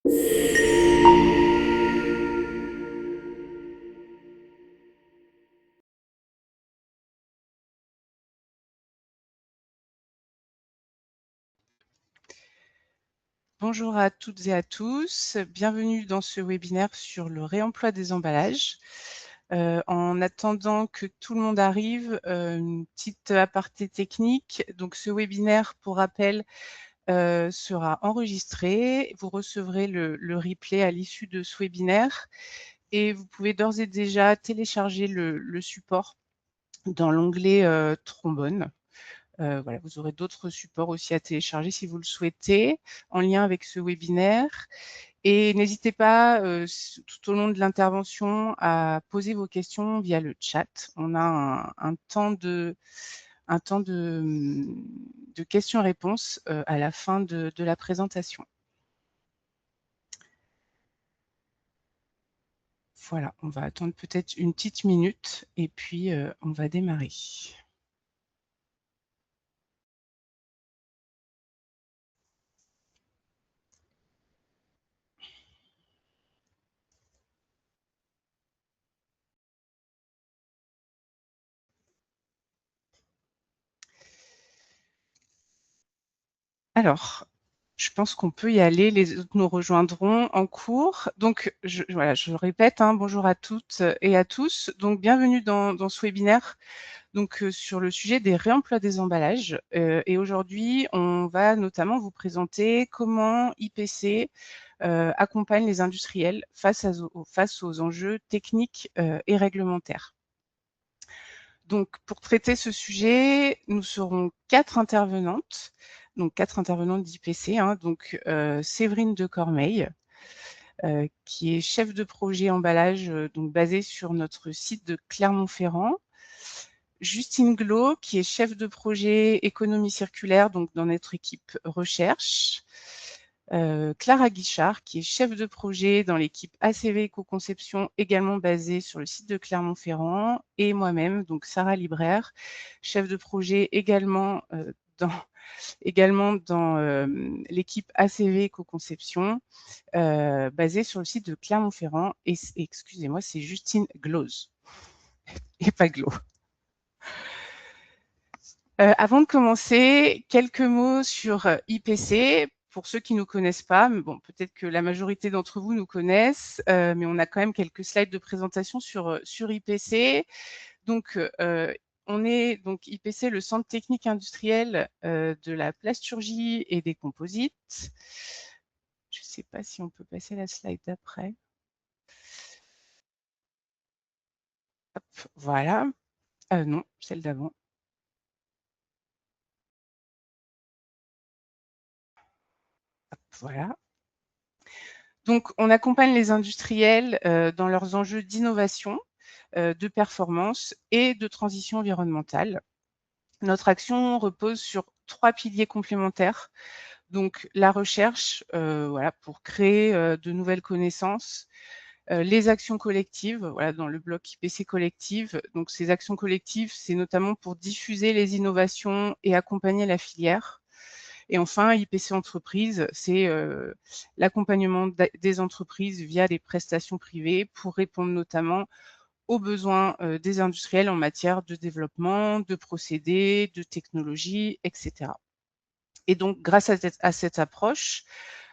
Bonjour à toutes et à tous, bienvenue dans ce webinaire sur le réemploi des emballages. En attendant que tout le monde arrive, une petite aparté technique. Donc ce webinaire, pour rappel, sera enregistré. Vous recevrez le replay à l'issue de ce webinaire et vous pouvez d'ores et déjà télécharger le support dans l'onglet trombone. Voilà, vous aurez d'autres supports aussi à télécharger si vous le souhaitez, en lien avec ce webinaire. Et n'hésitez pas, tout au long de l'intervention, à poser vos questions via le chat. On a un temps de questions-réponses à la fin de la présentation. Voilà, on va attendre peut-être une petite minute et puis on va démarrer. Alors, je pense qu'on peut y aller, les autres nous rejoindront en cours. Donc, voilà, je répète, hein, bonjour à toutes et à tous. Donc, bienvenue dans ce webinaire donc, sur le sujet des réemplois des emballages. Et aujourd'hui, on va notamment vous présenter comment IPC accompagne les industriels face aux enjeux techniques et réglementaires. Donc, pour traiter ce sujet, nous serons 4 intervenantes, donc 4 intervenantes d'IPC, hein, donc Séverine de Cormeil, qui est chef de projet emballage, donc basée sur notre site de Clermont-Ferrand. Justine Glo, qui est chef de projet économie circulaire, donc dans notre équipe recherche. Clara Guichard, qui est chef de projet dans l'équipe ACV Éco-Conception, également basée sur le site de Clermont-Ferrand, et moi-même, donc Sarah Libraire, chef de projet également dans l'équipe ACV Éco-Conception, basée sur le site de Clermont-Ferrand. Et excusez-moi, c'est Justine Glose, et pas Glo. Avant de commencer, quelques mots sur IPC. Pour ceux qui ne nous connaissent pas, mais bon, peut-être que la majorité d'entre vous nous connaissent, mais on a quand même quelques slides de présentation sur IPC. Donc, on est donc IPC, le Centre technique industriel de la plasturgie et des composites. Je ne sais pas si on peut passer la slide d'après. Hop, voilà. Non, celle d'avant. Hop, voilà. Donc, on accompagne les industriels dans leurs enjeux d'innovation, de performance et de transition environnementale. Notre action repose sur 3 piliers complémentaires. Donc, la recherche, voilà, pour créer de nouvelles connaissances, les actions collectives, voilà, dans le bloc IPC collective. Donc, ces actions collectives, c'est notamment pour diffuser les innovations et accompagner la filière. Et enfin, IPC Entreprises, c'est l'accompagnement des entreprises via des prestations privées pour répondre notamment aux besoins des industriels en matière de développement, de procédés, de technologies, etc. Et donc, grâce à cette approche,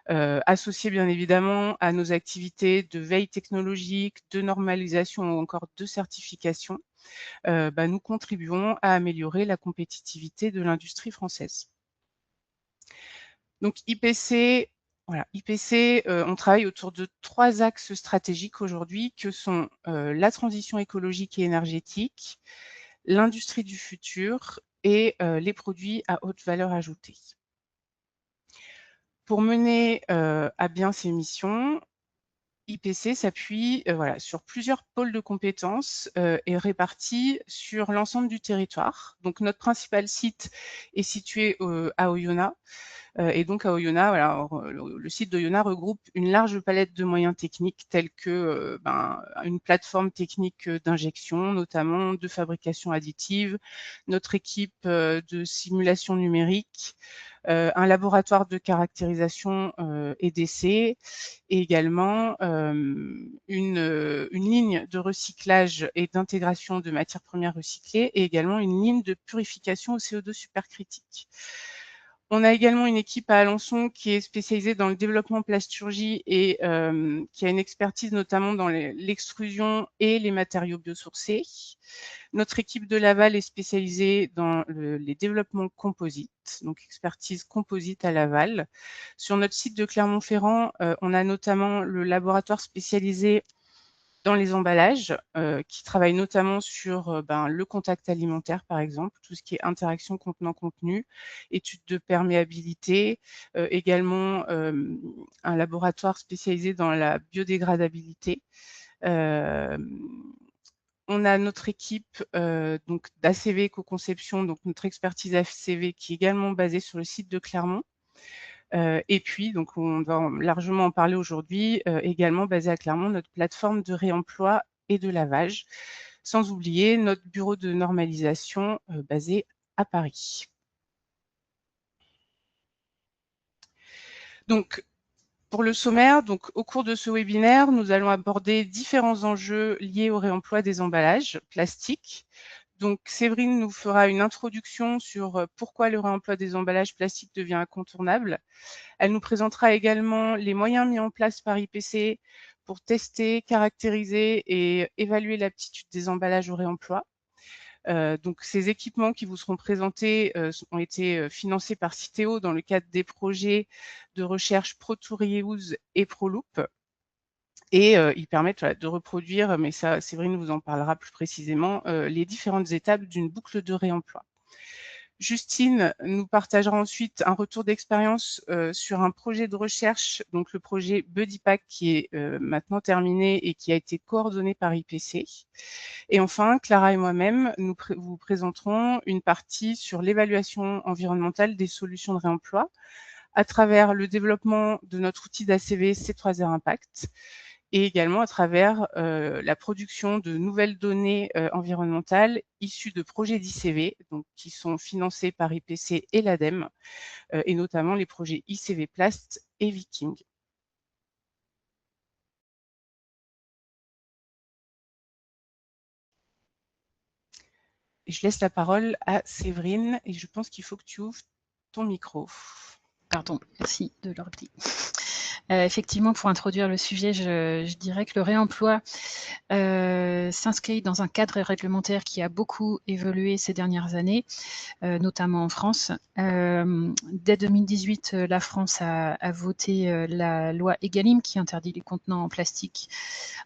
associée bien évidemment à nos activités de veille technologique, de normalisation ou encore de certification, nous contribuons à améliorer la compétitivité de l'industrie française. Donc IPC, voilà, IPC, on travaille autour de 3 axes stratégiques aujourd'hui que sont la transition écologique et énergétique, l'industrie du futur et les produits à haute valeur ajoutée. Pour mener à bien ces missions, IPC s'appuie voilà, sur plusieurs pôles de compétences et répartis sur l'ensemble du territoire. Donc notre principal site est situé à Oyonnax. Et donc à Oyonnax, voilà, le site d'Oyonnax regroupe une large palette de moyens techniques tels que une plateforme technique d'injection, notamment de fabrication additive, notre équipe de simulation numérique, un laboratoire de caractérisation et d'essai, et également une ligne de recyclage et d'intégration de matières premières recyclées, et également une ligne de purification au CO2 supercritique. On a également une équipe à Alençon qui est spécialisée dans le développement plasturgie et qui a une expertise notamment dans l'extrusion et les matériaux biosourcés. Notre équipe de Laval est spécialisée dans les développements composites, donc expertise composite à Laval. Sur notre site de Clermont-Ferrand, on a notamment le laboratoire spécialisé dans les emballages, qui travaille notamment sur le contact alimentaire, par exemple, tout ce qui est interaction contenant-contenu, études de perméabilité, également un laboratoire spécialisé dans la biodégradabilité. On a notre équipe donc d'ACV éco-conception, donc notre expertise ACV qui est également basée sur le site de Clermont. Et puis, donc on va largement en parler aujourd'hui, également basée à Clermont, notre plateforme de réemploi et de lavage, sans oublier notre bureau de normalisation basé à Paris. Donc, pour le sommaire, donc, au cours de ce webinaire, nous allons aborder différents enjeux liés au réemploi des emballages plastiques. Donc, Séverine nous fera une introduction sur pourquoi le réemploi des emballages plastiques devient incontournable. Elle nous présentera également les moyens mis en place par IPC pour tester, caractériser et évaluer l'aptitude des emballages au réemploi. Donc, ces équipements qui vous seront présentés ont été financés par Citeo dans le cadre des projets de recherche ProToReuse et ProLoop. Et ils permettent de reproduire, mais ça, Séverine vous en parlera plus précisément, les différentes étapes d'une boucle de réemploi. Justine nous partagera ensuite un retour d'expérience sur un projet de recherche, donc le projet BuddyPack qui est maintenant terminé et qui a été coordonné par IPC. Et enfin, Clara et moi-même, nous vous présenterons une partie sur l'évaluation environnementale des solutions de réemploi à travers le développement de notre outil d'ACV C3R Impact et également à travers la production de nouvelles données environnementales issues de projets d'ICV, donc qui sont financés par IPC et l'ADEME, et notamment les projets ICV Plast et Viking. Et je laisse la parole à Séverine et je pense qu'il faut que tu ouvres ton micro. Pardon, merci de le rappeler. Effectivement, pour introduire le sujet, je dirais que le réemploi s'inscrit dans un cadre réglementaire qui a beaucoup évolué ces dernières années, notamment en France. Dès 2018, la France a voté la loi Egalim qui interdit les contenants en plastique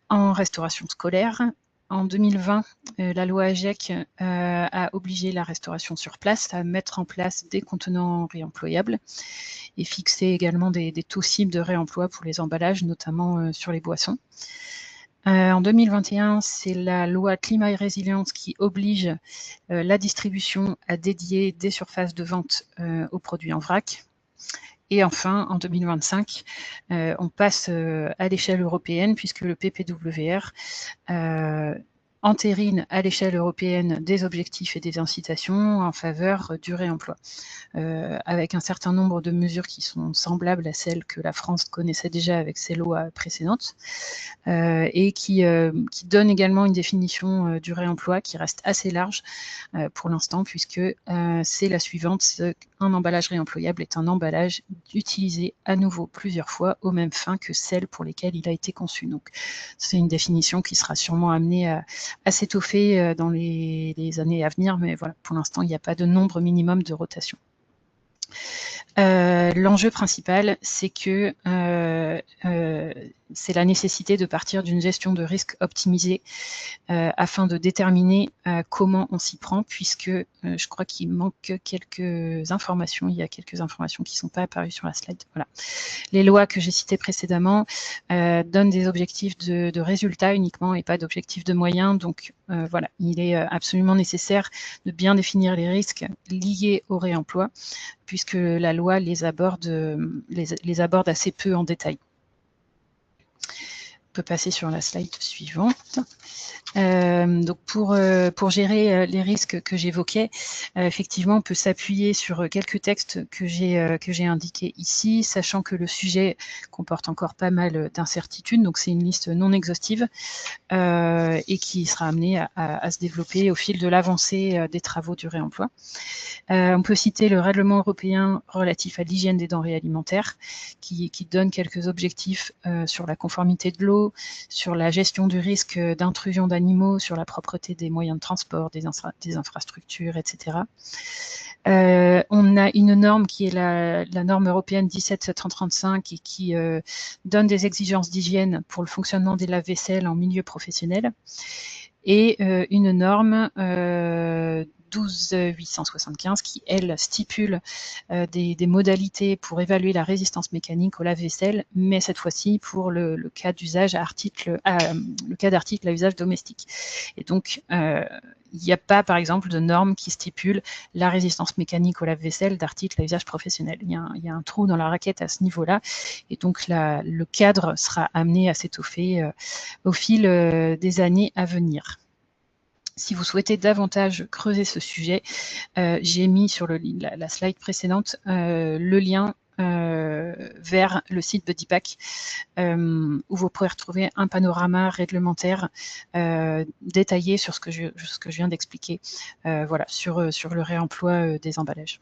en restauration scolaire. En 2020, la loi AGEC a obligé la restauration sur place à mettre en place des contenants réemployables et fixer également des taux cibles de réemploi pour les emballages, notamment sur les boissons. En 2021, c'est la loi Climat et Résilience qui oblige la distribution à dédier des surfaces de vente aux produits en vrac. Et enfin, en 2025, on passe à l'échelle européenne puisque le PPWR entérine à l'échelle européenne des objectifs et des incitations en faveur du réemploi, avec un certain nombre de mesures qui sont semblables à celles que la France connaissait déjà avec ses lois précédentes, et qui donne également une définition du réemploi qui reste assez large pour l'instant, puisque c'est la suivante: un emballage réemployable est un emballage utilisé à nouveau plusieurs fois aux mêmes fins que celles pour lesquelles il a été conçu. Donc c'est une définition qui sera sûrement amenée à s'étoffer dans les années à venir, mais voilà, pour l'instant, il n'y a pas de nombre minimum de rotation. L'enjeu principal, c'est que c'est la nécessité de partir d'une gestion de risque optimisée afin de déterminer comment on s'y prend, puisque je crois qu'il manque quelques informations. Il y a quelques informations qui ne sont pas apparues sur la slide. Voilà. Les lois que j'ai citées précédemment donnent des objectifs de résultats uniquement et pas d'objectifs de moyens. Donc voilà, il est absolument nécessaire de bien définir les risques liés au réemploi, puisque la loi les aborde assez peu en détail. On peut passer sur la slide suivante. Donc pour gérer les risques que j'évoquais, effectivement, on peut s'appuyer sur quelques textes que j'ai indiqués ici, sachant que le sujet comporte encore pas mal d'incertitudes. Donc c'est une liste non exhaustive et qui sera amenée à se développer au fil de l'avancée des travaux du réemploi. On peut citer le règlement européen relatif à l'hygiène des denrées alimentaires qui donne quelques objectifs sur la conformité de l'eau, sur la gestion du risque d'intrusion d'animaux, sur la propreté des moyens de transport, des infrastructures, etc. On a une norme qui est la norme européenne 17735 et qui donne des exigences d'hygiène pour le fonctionnement des lave-vaisselle en milieu professionnel, et une norme 12875 qui, elle, stipule des modalités pour évaluer la résistance mécanique au lave-vaisselle, mais cette fois-ci pour le cas d'usage d'article à usage domestique. Et donc, il n'y a pas, par exemple, de norme qui stipule la résistance mécanique au lave-vaisselle d'articles à usage professionnel. Il y a un trou dans la raquette à ce niveau-là, et donc le cadre sera amené à s'étoffer au fil des années à venir. Si vous souhaitez davantage creuser ce sujet, j'ai mis sur la slide précédente le lien vers le site BuddyPack où vous pourrez retrouver un panorama réglementaire détaillé sur ce que je viens d'expliquer, voilà, sur le réemploi des emballages.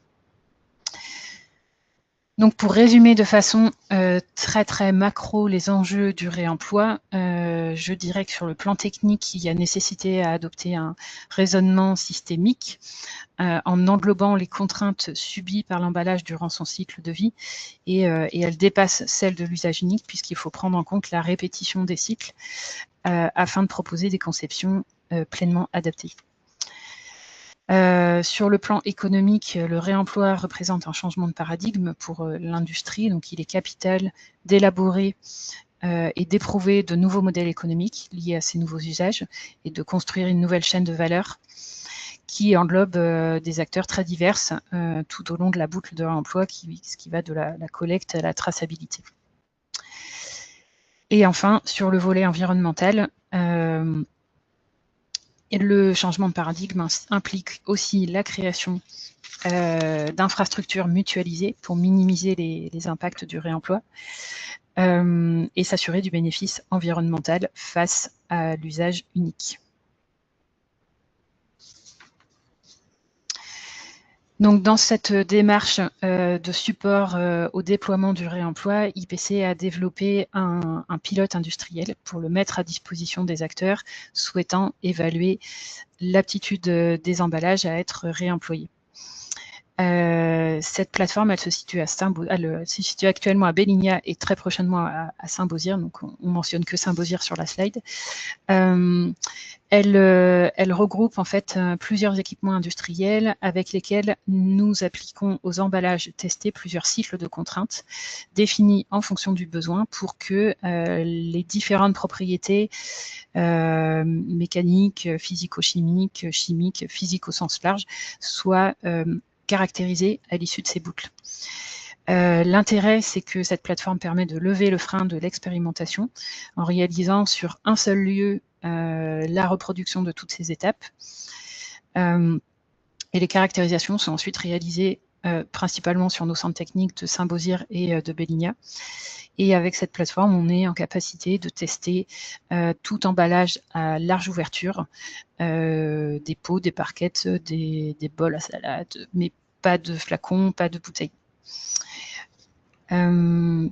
Donc, pour résumer de façon très macro les enjeux du réemploi, je dirais que sur le plan technique, il y a nécessité à adopter un raisonnement systémique en englobant les contraintes subies par l'emballage durant son cycle de vie, et elles dépassent celles de l'usage unique puisqu'il faut prendre en compte la répétition des cycles afin de proposer des conceptions pleinement adaptées. Sur le plan économique, le réemploi représente un changement de paradigme pour l'industrie, donc il est capital d'élaborer et d'éprouver de nouveaux modèles économiques liés à ces nouveaux usages et de construire une nouvelle chaîne de valeur qui englobe des acteurs très divers tout au long de la boucle de réemploi qui va de la collecte à la traçabilité. Et enfin, sur le volet environnemental, et le changement de paradigme implique aussi la création d'infrastructures mutualisées pour minimiser les impacts du réemploi et s'assurer du bénéfice environnemental face à l'usage unique. Donc, dans cette démarche de support au déploiement du réemploi, IPC a développé un pilote industriel pour le mettre à disposition des acteurs souhaitant évaluer l'aptitude des emballages à être réemployés. Cette plateforme, elle se situe actuellement à Belligna et très prochainement à Saint-Beauzire, donc on mentionne que Saint-Beauzire sur la slide. Elle regroupe en fait plusieurs équipements industriels avec lesquels nous appliquons aux emballages testés plusieurs cycles de contraintes définis en fonction du besoin pour que les différentes propriétés mécaniques, physico-chimiques, chimiques, physiques au sens large soient caractérisées à l'issue de ces boucles. L'intérêt, c'est que cette plateforme permet de lever le frein de l'expérimentation en réalisant sur un seul lieu la reproduction de toutes ces étapes. Et les caractérisations sont ensuite réalisées principalement sur nos centres techniques de Saint-Beauzire et de Belligna. Et avec cette plateforme, on est en capacité de tester tout emballage à large ouverture, des pots, des barquettes, des bols à salade, mais pas de flacons, pas de bouteilles. On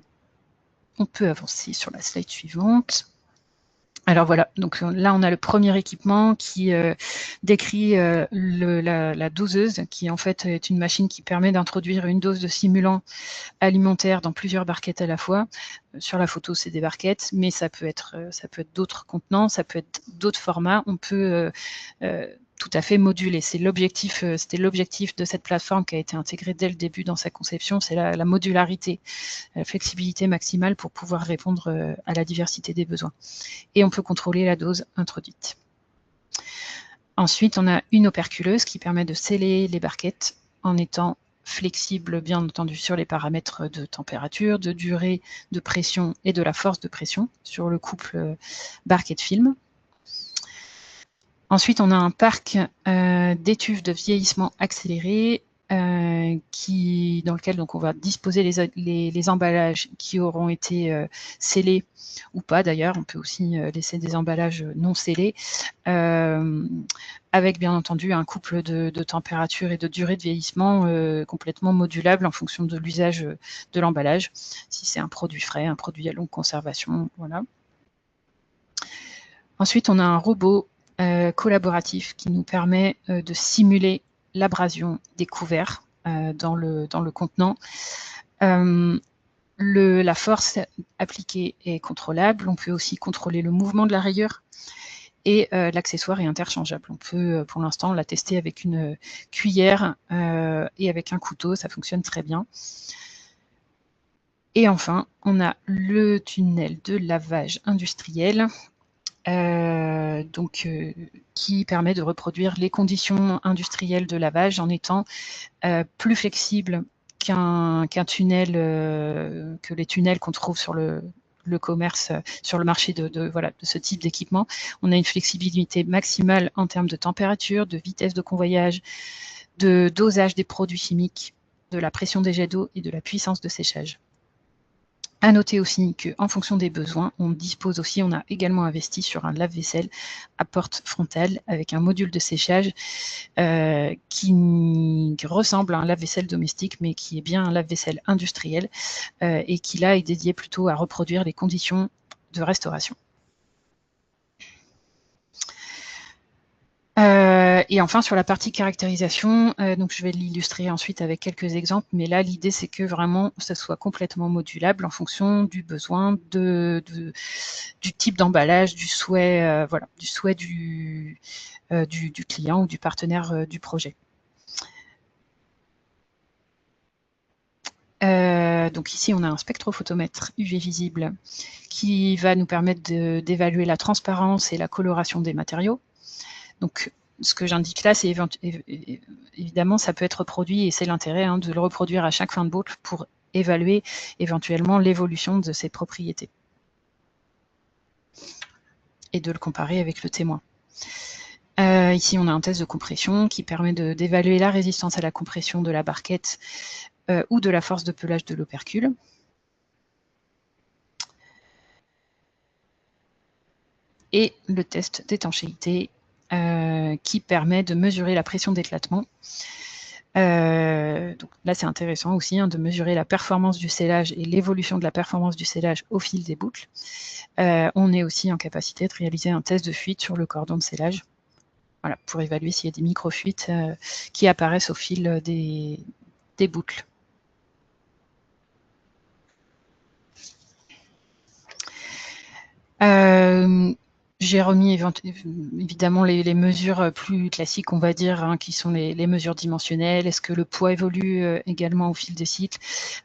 peut avancer sur la slide suivante. Alors voilà, donc là on a le premier équipement qui décrit la doseuse, qui en fait est une machine qui permet d'introduire une dose de simulant alimentaire dans plusieurs barquettes à la fois. Sur la photo, c'est des barquettes, mais ça peut être d'autres contenants, ça peut être d'autres formats. On peut tout à fait moduler. C'était l'objectif de cette plateforme qui a été intégrée dès le début dans sa conception, c'est la modularité, la flexibilité maximale pour pouvoir répondre à la diversité des besoins. Et on peut contrôler la dose introduite. Ensuite, on a une operculeuse qui permet de sceller les barquettes en étant flexible, bien entendu, sur les paramètres de température, de durée, de pression et de la force de pression sur le couple barquette film. Ensuite, on a un parc d'étuves de vieillissement accéléré dans lequel donc, on va disposer les emballages qui auront été scellés ou pas d'ailleurs. On peut aussi laisser des emballages non scellés avec bien entendu un couple de température et de durée de vieillissement complètement modulable en fonction de l'usage de l'emballage. Si c'est un produit frais, un produit à longue conservation, voilà. Ensuite, on a un robot collaboratif qui nous permet de simuler l'abrasion des couverts dans le contenant. La force appliquée est contrôlable. On peut aussi contrôler le mouvement de la rayure et l'accessoire est interchangeable. On peut pour l'instant la tester avec une cuillère et avec un couteau, ça fonctionne très bien. Et enfin, on a le tunnel de lavage industriel qui permet de reproduire les conditions industrielles de lavage en étant plus flexible qu'un tunnel, que les tunnels qu'on trouve sur le commerce, sur le marché de ce type d'équipement. On a une flexibilité maximale en termes de température, de vitesse de convoyage, de dosage des produits chimiques, de la pression des jets d'eau et de la puissance de séchage. À noter aussi qu'en fonction des besoins, on a également investi sur un lave-vaisselle à porte frontale avec un module de séchage qui ressemble à un lave-vaisselle domestique, mais qui est bien un lave-vaisselle industriel et qui là est dédié plutôt à reproduire les conditions de restauration. Et enfin, sur la partie caractérisation, donc je vais l'illustrer ensuite avec quelques exemples, mais là, l'idée, c'est que vraiment, ça soit complètement modulable en fonction du besoin, du type d'emballage, du souhait, du client ou du partenaire du projet. Donc ici, on a un spectrophotomètre UV visible qui va nous permettre d'évaluer la transparence et la coloration des matériaux. Donc, ce que j'indique là, c'est évidemment, ça peut être reproduit et c'est l'intérêt de le reproduire à chaque fin de boucle pour évaluer éventuellement l'évolution de ses propriétés et de le comparer avec le témoin. Ici, on a un test de compression qui permet d'évaluer la résistance à la compression de la barquette ou de la force de pelage de l'opercule. Et le test d'étanchéité qui permet de mesurer la pression d'éclatement. Donc là, c'est intéressant aussi de mesurer la performance du scellage et l'évolution de la performance du scellage au fil des boucles. On est aussi en capacité de réaliser un test de fuite sur le cordon de scellage, voilà, pour évaluer s'il y a des micro-fuites qui apparaissent au fil des boucles. J'ai remis évidemment les mesures plus classiques, on va dire, qui sont les mesures dimensionnelles. Est-ce que le poids évolue également au fil des cycles?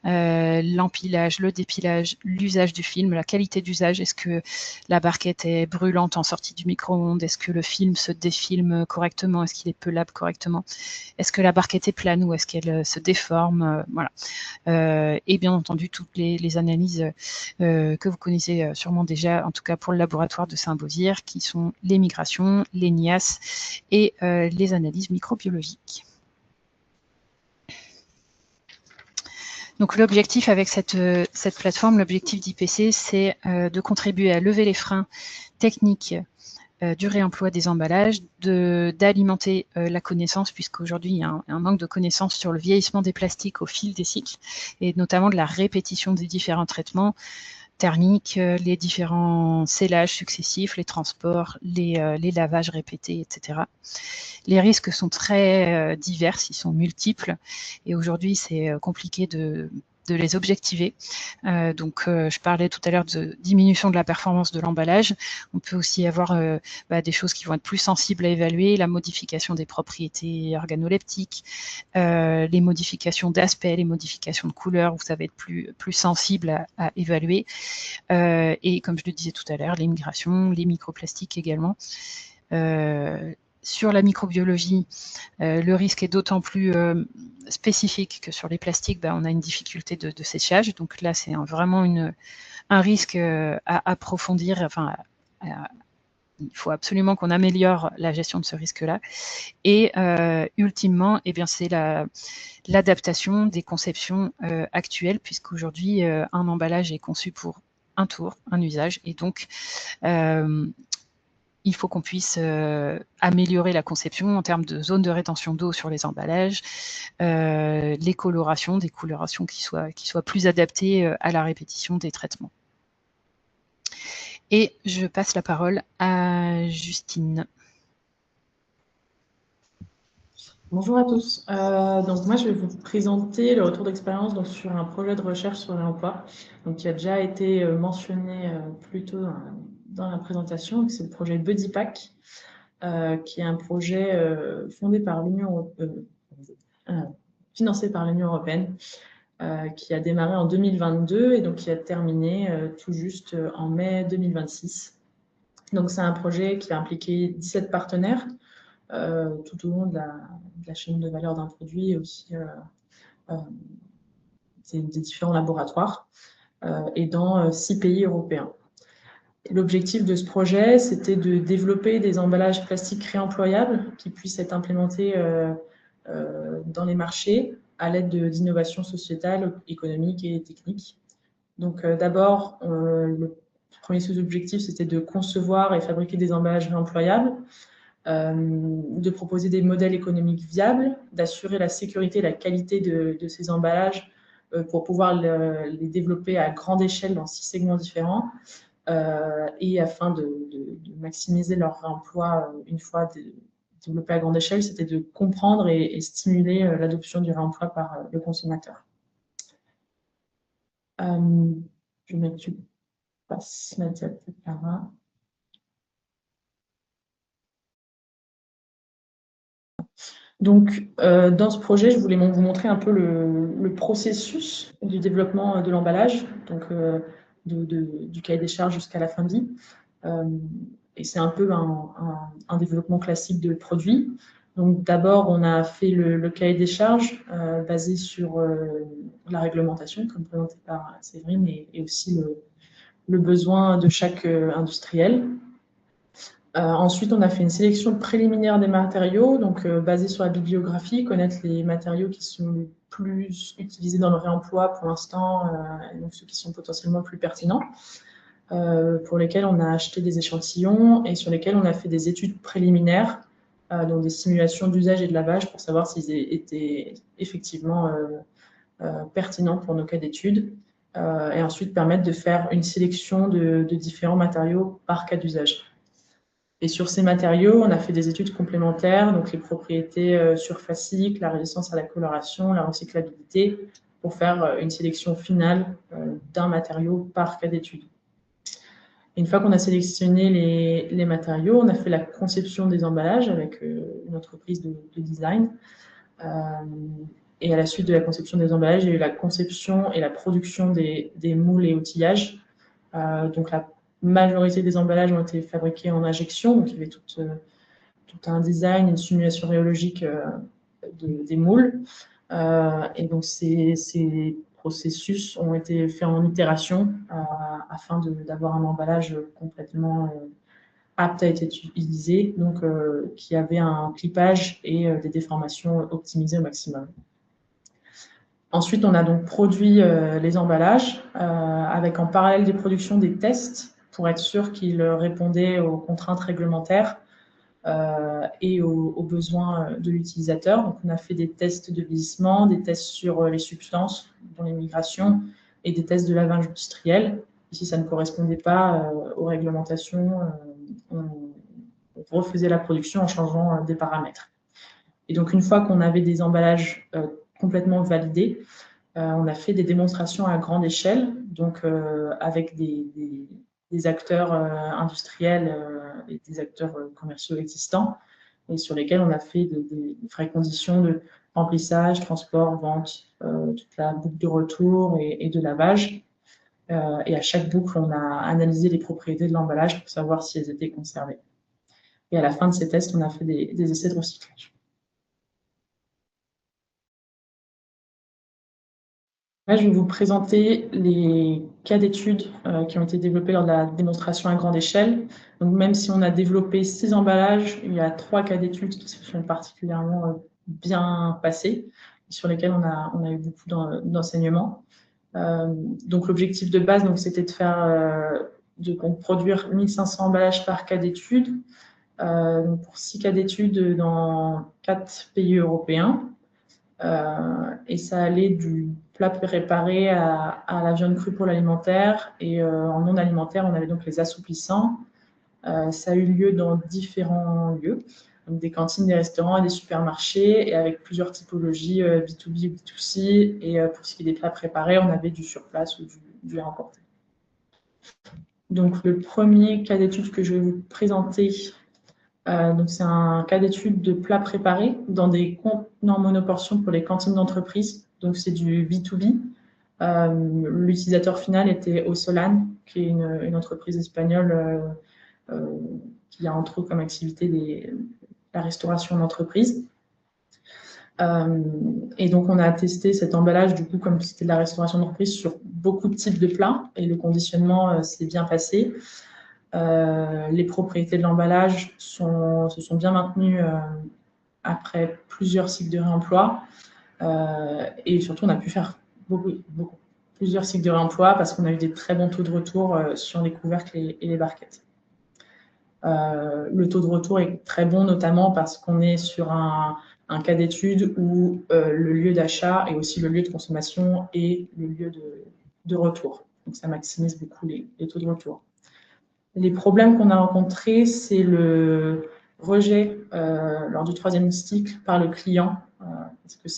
L'empilage, le dépilage, l'usage du film, la qualité d'usage. Est-ce que la barquette est brûlante en sortie du micro-ondes? Est-ce que le film se défilme correctement? Est-ce qu'il est pelable correctement? Est-ce que la barquette est plane ou est-ce qu'elle se déforme? Voilà. Et bien entendu, toutes les analyses que vous connaissez sûrement déjà, en tout cas pour le laboratoire de Saint-Beauzire, qui sont les migrations, les NIAS et les analyses microbiologiques. Donc l'objectif avec cette plateforme, l'objectif d'IPC, c'est de contribuer à lever les freins techniques du réemploi des emballages, d'alimenter la connaissance, puisqu'aujourd'hui il y a un manque de connaissance sur le vieillissement des plastiques au fil des cycles, et notamment de la répétition des différents traitements thermiques, les différents sellages successifs, les transports, les lavages répétés, etc. Les risques sont très divers, ils sont multiples, et aujourd'hui c'est compliqué de les objectiver. Je parlais tout à l'heure de diminution de la performance de l'emballage. On peut aussi avoir des choses qui vont être plus sensibles à évaluer, la modification des propriétés organoleptiques, les modifications d'aspect, les modifications de couleur, où ça va être plus sensible à évaluer. Et comme je le disais tout à l'heure, les migrations, les microplastiques également. Sur la microbiologie, le risque est d'autant plus spécifique que sur les plastiques, on a une difficulté de séchage. Donc là, c'est vraiment un risque à approfondir. Enfin, il faut absolument qu'on améliore la gestion de ce risque-là. Et ultimement, c'est l'adaptation des conceptions actuelles, puisqu'aujourd'hui, un emballage est conçu pour un tour, un usage, et donc il faut qu'on puisse améliorer la conception en termes de zones de rétention d'eau sur les emballages, les colorations, des colorations qui soient plus adaptées à la répétition des traitements. Et je passe la parole à Justine. Bonjour à tous. Donc moi, je vais vous présenter le retour d'expérience sur un projet de recherche sur l'emploi, qui a déjà été mentionné plus tôt dans la présentation. C'est le projet BuddyPack, qui est un projet fondé par financé par l'Union européenne, qui a démarré en 2022 et donc qui a terminé tout juste en mai 2026. Donc c'est un projet qui a impliqué 17 partenaires tout au long de la chaîne de valeur d'un produit et aussi des différents laboratoires et dans 6 pays européens. L'objectif de ce projet, c'était de développer des emballages plastiques réemployables qui puissent être implémentés dans les marchés à l'aide d'innovations sociétales, économiques et techniques. Donc d'abord, le premier sous-objectif, c'était de concevoir et fabriquer des emballages réemployables, de proposer des modèles économiques viables, d'assurer la sécurité et la qualité de ces emballages pour pouvoir les développer à grande échelle dans 6 segments différents et afin de maximiser leur réemploi une fois développé à grande échelle, c'était de comprendre et stimuler l'adoption du réemploi par le consommateur. Je vais mettre, tu passes ma diapo par là. Donc, dans ce projet, je voulais vous montrer un peu le processus du développement de l'emballage, donc du cahier des charges jusqu'à la fin de vie. Et c'est un peu un développement classique de produit. Donc, d'abord, on a fait le cahier des charges basé sur la réglementation, comme présenté par Séverine, et aussi le besoin de chaque industriel. Ensuite, on a fait une sélection préliminaire des matériaux, donc basée sur la bibliographie, connaître les matériaux qui sont les plus utilisés dans le réemploi pour l'instant, donc ceux qui sont potentiellement plus pertinents, pour lesquels on a acheté des échantillons et sur lesquels on a fait des études préliminaires, donc des simulations d'usage et de lavage pour savoir s'ils étaient effectivement pertinents pour nos cas d'études, et ensuite permettre de faire une sélection de différents matériaux par cas d'usage. Et sur ces matériaux, on a fait des études complémentaires, donc les propriétés surfaciques, la résistance à la coloration, la recyclabilité, pour faire une sélection finale d'un matériau par cas d'étude. Une fois qu'on a sélectionné les matériaux, on a fait la conception des emballages avec une entreprise de design. Et à la suite de la conception des emballages, il y a eu la conception et la production des moules et outillages. Donc la majorité des emballages ont été fabriqués en injection, donc il y avait tout un design, une simulation rhéologique des moules. Et donc ces processus ont été faits en itération afin d'avoir un emballage complètement apte à être utilisé, donc qui avait un clipage et des déformations optimisées au maximum. Ensuite, on a donc produit les emballages avec en parallèle des productions des tests pour être sûr qu'ils répondaient aux contraintes réglementaires et aux besoins de l'utilisateur. Donc, on a fait des tests de vieillissement, des tests sur les substances, dont les migrations, et des tests de lavage industriel. Et si ça ne correspondait pas aux réglementations, on refaisait la production en changeant des paramètres. Et donc, une fois qu'on avait des emballages complètement validés, on a fait des démonstrations à grande échelle, donc avec des acteurs industriels et des acteurs commerciaux existants, et sur lesquels on a fait des vraies conditions de remplissage, transport, vente, toute la boucle de retour et de lavage. Et à chaque boucle, on a analysé les propriétés de l'emballage pour savoir si elles étaient conservées. Et à la fin de ces tests, on a fait des essais de recyclage. Là, je vais vous présenter les cas d'études qui ont été développés lors de la démonstration à grande échelle. Donc, même si on a développé 6 emballages, il y a 3 cas d'études qui se sont particulièrement bien passés, sur lesquels on a eu beaucoup d'enseignements. Donc, l'objectif de base, c'était de produire 1500 emballages par cas d'étude, pour 6 cas d'études dans 4 pays européens. Et ça allait du plat préparé à la viande crue pour l'alimentaire. Et en non alimentaire, on avait donc les assouplissants. Ça a eu lieu dans différents lieux, donc des cantines, des restaurants et des supermarchés, et avec plusieurs typologies B2B ou B2C. Et pour ce qui est des plats préparés, on avait du sur place ou du importé. Donc le premier cas d'étude que je vais vous présenter, c'est un cas d'étude de plats préparés dans des contenants monoportions pour les cantines d'entreprise. Donc c'est du B2B. L'utilisateur final était Osolan, qui est une entreprise espagnole qui a entre autres comme activité la restauration d'entreprise. Et donc on a testé cet emballage, du coup, comme c'était de la restauration d'entreprise, sur beaucoup de types de plats, et le conditionnement s'est bien passé. Les propriétés de l'emballage se sont bien maintenues après plusieurs cycles de réemploi. Et surtout, on a pu faire plusieurs cycles de réemploi parce qu'on a eu des très bons taux de retour sur les couvercles et les barquettes. Le taux de retour est très bon, notamment parce qu'on est sur un cas d'étude où le lieu d'achat est aussi le lieu de consommation et le lieu de retour. Donc, ça maximise beaucoup les taux de retour. Les problèmes qu'on a rencontrés, c'est le rejet lors du 3e cycle par le client, parce que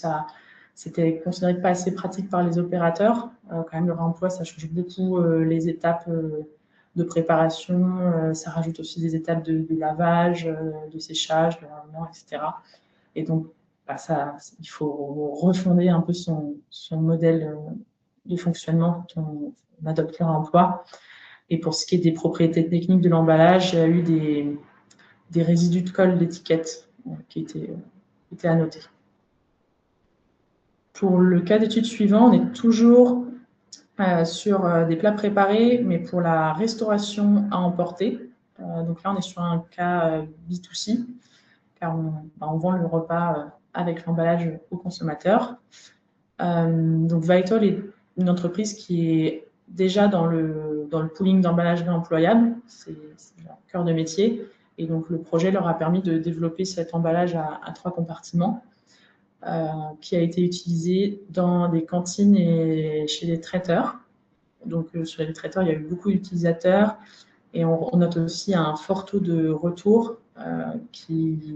c'était considéré pas assez pratique par les opérateurs. Quand même, le réemploi, ça change beaucoup les étapes de préparation. Ça rajoute aussi des étapes de lavage, de séchage, de lavement, etc. Et donc, il faut refonder un peu son modèle de fonctionnement quand on adopte le réemploi. Et pour ce qui est des propriétés techniques de l'emballage, il y a eu des résidus de colle d'étiquette qui étaient à noter. Pour le cas d'étude suivant, on est toujours sur des plats préparés, mais pour la restauration à emporter. Donc là, on est sur un cas B2C, car on vend le repas avec l'emballage au consommateur. Donc Vital est une entreprise qui est déjà dans le pooling d'emballage réemployable, c'est leur cœur de métier. Et donc, le projet leur a permis de développer cet emballage à 3 compartiments qui a été utilisé dans des cantines et chez les traiteurs. Donc, sur les traiteurs, il y a eu beaucoup d'utilisateurs et on note aussi un fort taux de retour qui dû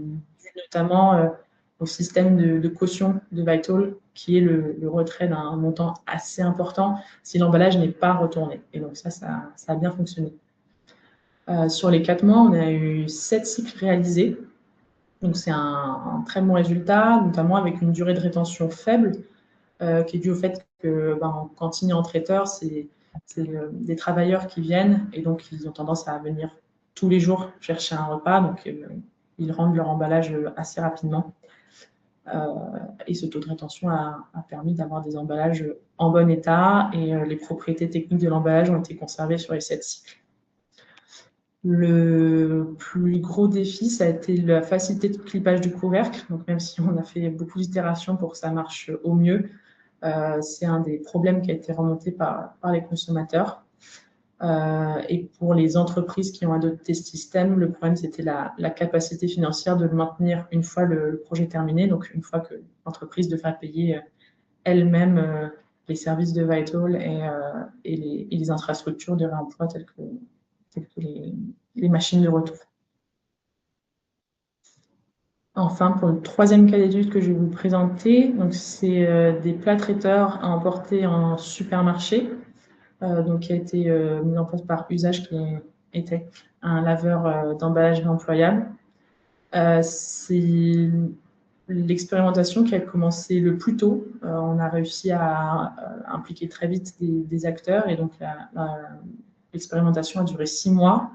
notamment au système de caution de Vital, qui est le retrait d'un montant assez important si l'emballage n'est pas retourné. Et donc ça a bien fonctionné. Sur les 4 mois, on a eu 7 cycles réalisés. Donc c'est un très bon résultat, notamment avec une durée de rétention faible, qui est due au fait que en cantine et en traiteur, c'est des travailleurs qui viennent et donc ils ont tendance à venir tous les jours chercher un repas. Donc ils rendent leur emballage assez rapidement. Et ce taux de rétention a permis d'avoir des emballages en bon état et les propriétés techniques de l'emballage ont été conservées sur les 7 cycles. Le plus gros défi, ça a été la facilité de clipage du couvercle. Donc, même si on a fait beaucoup d'itérations pour que ça marche au mieux, c'est un des problèmes qui a été remonté par les consommateurs. Et pour les entreprises qui ont adopté ce système, le problème, c'était la capacité financière de le maintenir une fois le projet terminé. Donc, une fois que l'entreprise devra payer elle-même les services de Vital et les infrastructures de réemploi telles que les machines de retour. Enfin, pour le 3e cas d'étude que je vais vous présenter, c'est des plats traiteurs à emporter en supermarché, qui a été mis en place par Usage, qui était un laveur d'emballage réemployable. C'est l'expérimentation qui a commencé le plus tôt. On a réussi à impliquer très vite des acteurs et donc l'expérimentation a duré 6 mois.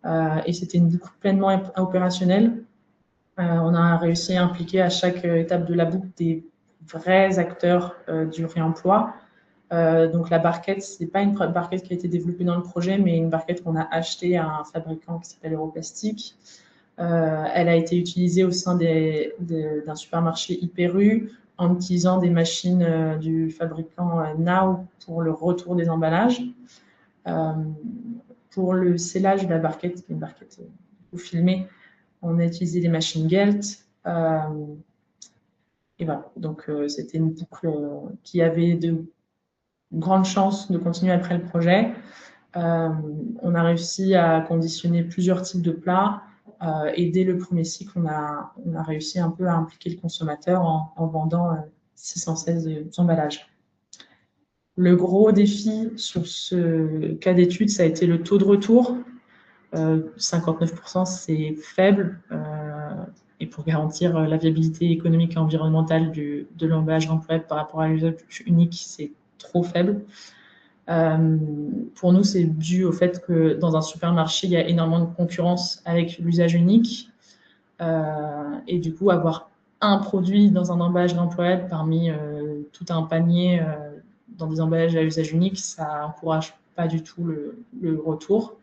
et c'était une boucle pleinement opérationnelle. On a réussi à impliquer à chaque étape de la boucle des vrais acteurs du réemploi. Donc la barquette, ce n'est pas une barquette qui a été développée dans le projet, mais une barquette qu'on a achetée à un fabricant qui s'appelle Europlastic. Elle a été utilisée au sein d'un supermarché Hyper-U en utilisant des machines du fabricant Now pour le retour des emballages. Pour le scellage de la barquette, qui est une barquette filmée, on a utilisé des machines Gelt. Et voilà, donc c'était une boucle qui avait de grandes chances de continuer après le projet. On a réussi à conditionner plusieurs types de plats et dès le premier cycle, on a réussi un peu à impliquer le consommateur en vendant 616 emballages. Le gros défi sur ce cas d'étude, ça a été le taux de retour. 59%, c'est faible. Et pour garantir la viabilité économique et environnementale de l'emballage réemployable par rapport à l'usage unique, c'est trop faible. Pour nous, c'est dû au fait que dans un supermarché, il y a énormément de concurrence avec l'usage unique. Et du coup, avoir un produit dans un emballage réemployable parmi tout un panier dans des emballages à usage unique, ça n'encourage pas du tout le retour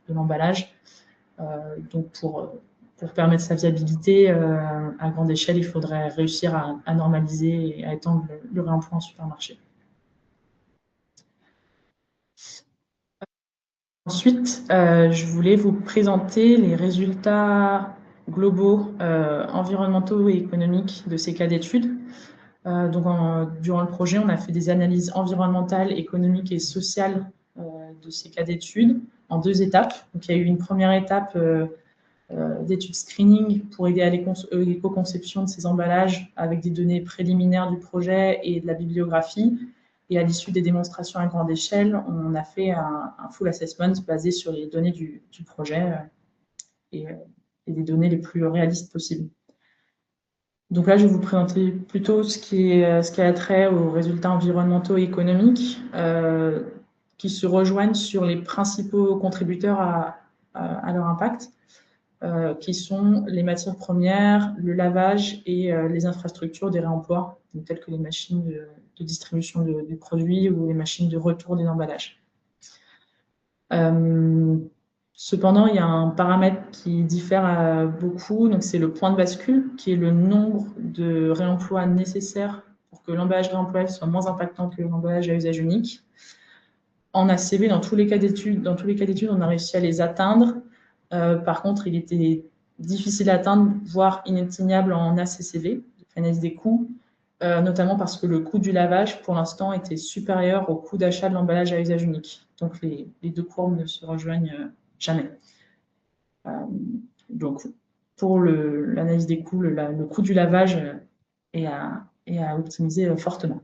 de l'emballage. Donc, pour permettre sa viabilité à grande échelle, il faudrait réussir à normaliser et à étendre le réemploi en supermarché. Ensuite, je voulais vous présenter les résultats globaux environnementaux et économiques de ces cas d'études. Donc, durant le projet, on a fait des analyses environnementales, économiques et sociales de ces cas d'études en 2 étapes. Donc, il y a eu une première étape d'études screening pour aider à l'éco-conception de ces emballages avec des données préliminaires du projet et de la bibliographie. Et à l'issue des démonstrations à grande échelle, on a fait un full assessment basé sur les données du projet et des données les plus réalistes possibles. Donc là, je vais vous présenter plutôt ce qui a trait aux résultats environnementaux et économiques qui se rejoignent sur les principaux contributeurs à leur impact. Qui sont les matières premières, le lavage et les infrastructures des réemplois, telles que les machines de distribution des produits ou les machines de retour des emballages. Cependant, il y a un paramètre qui diffère beaucoup, donc c'est le point de bascule, qui est le nombre de réemplois nécessaires pour que l'emballage réemployable soit moins impactant que l'emballage à usage unique. En ACV, dans tous les cas d'études, on a réussi à les atteindre. Par contre, il était difficile à atteindre, voire inatteignable en ACCV, analyse des coûts, notamment parce que le coût du lavage, pour l'instant, était supérieur au coût d'achat de l'emballage à usage unique. Donc, les 2 courbes ne se rejoignent jamais. Donc, pour l'analyse des coûts, le coût du lavage est à optimiser fortement.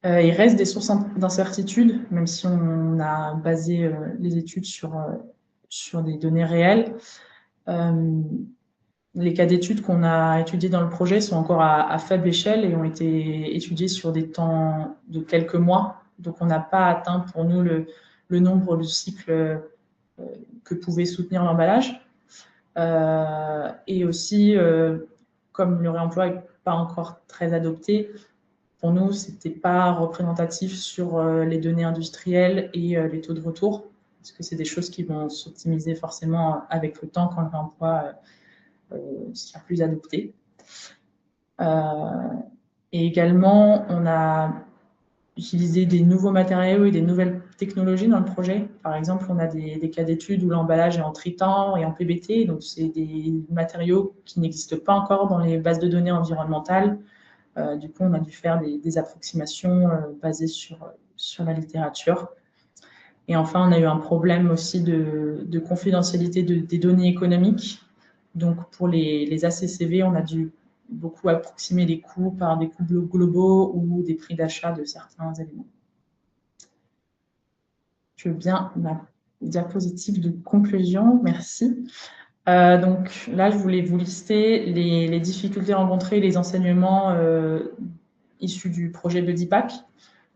Il reste des sources d'incertitude, même si on a basé les études sur des données réelles. Les cas d'études qu'on a étudiés dans le projet sont encore à faible échelle et ont été étudiés sur des temps de quelques mois. Donc, on n'a pas atteint pour nous le nombre de cycles que pouvait soutenir l'emballage. Et aussi, comme le réemploi n'est pas encore très adopté, pour nous, ce n'était pas représentatif sur les données industrielles et les taux de retour, parce que c'est des choses qui vont s'optimiser forcément avec le temps quand le réemploi sera plus adopté. Et également, on a utilisé des nouveaux matériaux et des nouvelles technologies dans le projet. Par exemple, on a des cas d'études où l'emballage est en tritan et en PBT, donc c'est des matériaux qui n'existent pas encore dans les bases de données environnementales. Du coup, on a dû faire des approximations basées sur la littérature. Et enfin, on a eu un problème aussi de confidentialité des données économiques. Donc, pour les ACCV, on a dû beaucoup approximer les coûts par des coûts globaux ou des prix d'achat de certains éléments. Je veux bien ma diapositive de conclusion. Merci. Donc là, je voulais vous lister les difficultés rencontrées et les enseignements issus du projet BuddyPack.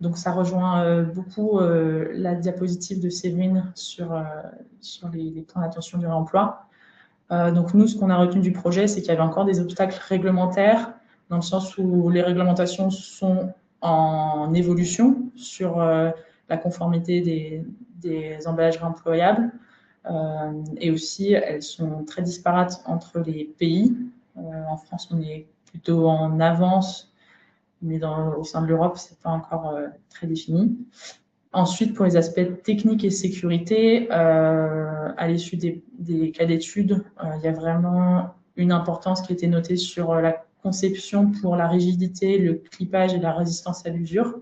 Donc, ça rejoint beaucoup la diapositive de Séverine sur les points d'attention du réemploi. Donc, nous, ce qu'on a retenu du projet, c'est qu'il y avait encore des obstacles réglementaires, dans le sens où les réglementations sont en évolution sur la conformité des emballages réemployables. Et aussi, elles sont très disparates entre les pays. En France, on est plutôt en avance, mais au sein de l'Europe, ce n'est pas encore très défini. Ensuite, pour les aspects techniques et sécurité, à l'issue des cas d'études, il y a vraiment une importance qui a été notée sur la conception pour la rigidité, le clipage et la résistance à l'usure.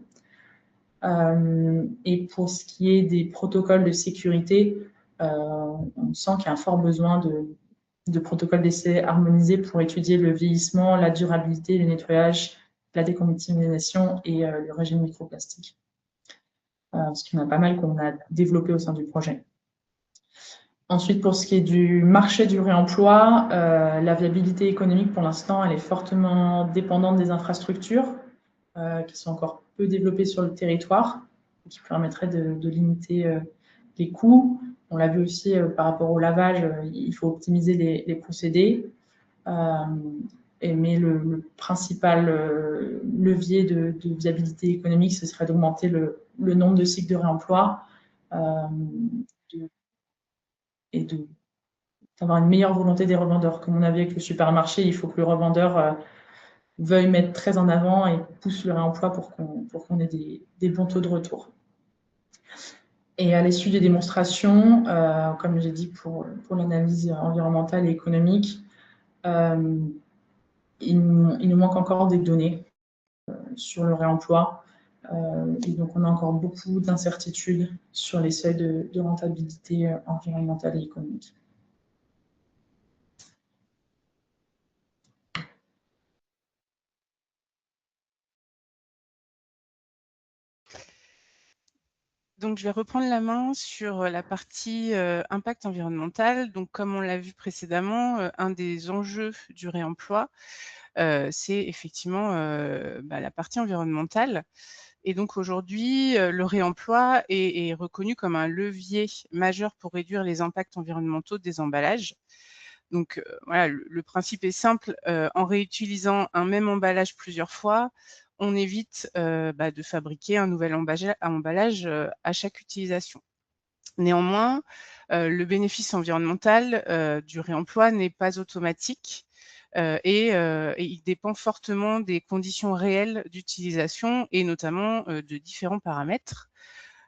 Et pour ce qui est des protocoles de sécurité, on sent qu'il y a un fort besoin de protocoles d'essai harmonisés pour étudier le vieillissement, la durabilité, le nettoyage, la décontamination et le régime microplastique. Parce qu'il y en a pas mal qu'on a développé au sein du projet. Ensuite, pour ce qui est du marché du réemploi, la viabilité économique, pour l'instant, elle est fortement dépendante des infrastructures qui sont encore peu développées sur le territoire, qui permettraient de limiter les coûts. On l'a vu aussi par rapport au lavage, il faut optimiser les procédés. Mais le principal levier de viabilité économique, ce serait d'augmenter le nombre de cycles de réemploi et d'avoir une meilleure volonté des revendeurs. Comme on a vu avec le supermarché, il faut que le revendeur veuille mettre très en avant et pousse le réemploi pour qu'on ait des bons taux de retour. Et à l'issue des démonstrations, comme j'ai dit pour l'analyse environnementale et économique, il nous manque encore des données sur le réemploi. Et donc, on a encore beaucoup d'incertitudes sur les seuils de rentabilité environnementale et économique. Donc, je vais reprendre la main sur la partie impact environnemental. Donc, comme on l'a vu précédemment, un des enjeux du réemploi, c'est effectivement la partie environnementale. Et donc aujourd'hui, le réemploi est reconnu comme un levier majeur pour réduire les impacts environnementaux des emballages. Donc voilà, le principe est simple, en réutilisant un même emballage plusieurs fois, on évite de fabriquer un nouvel emballage à chaque utilisation. Néanmoins, le bénéfice environnemental du réemploi n'est pas automatique et il dépend fortement des conditions réelles d'utilisation et notamment de différents paramètres.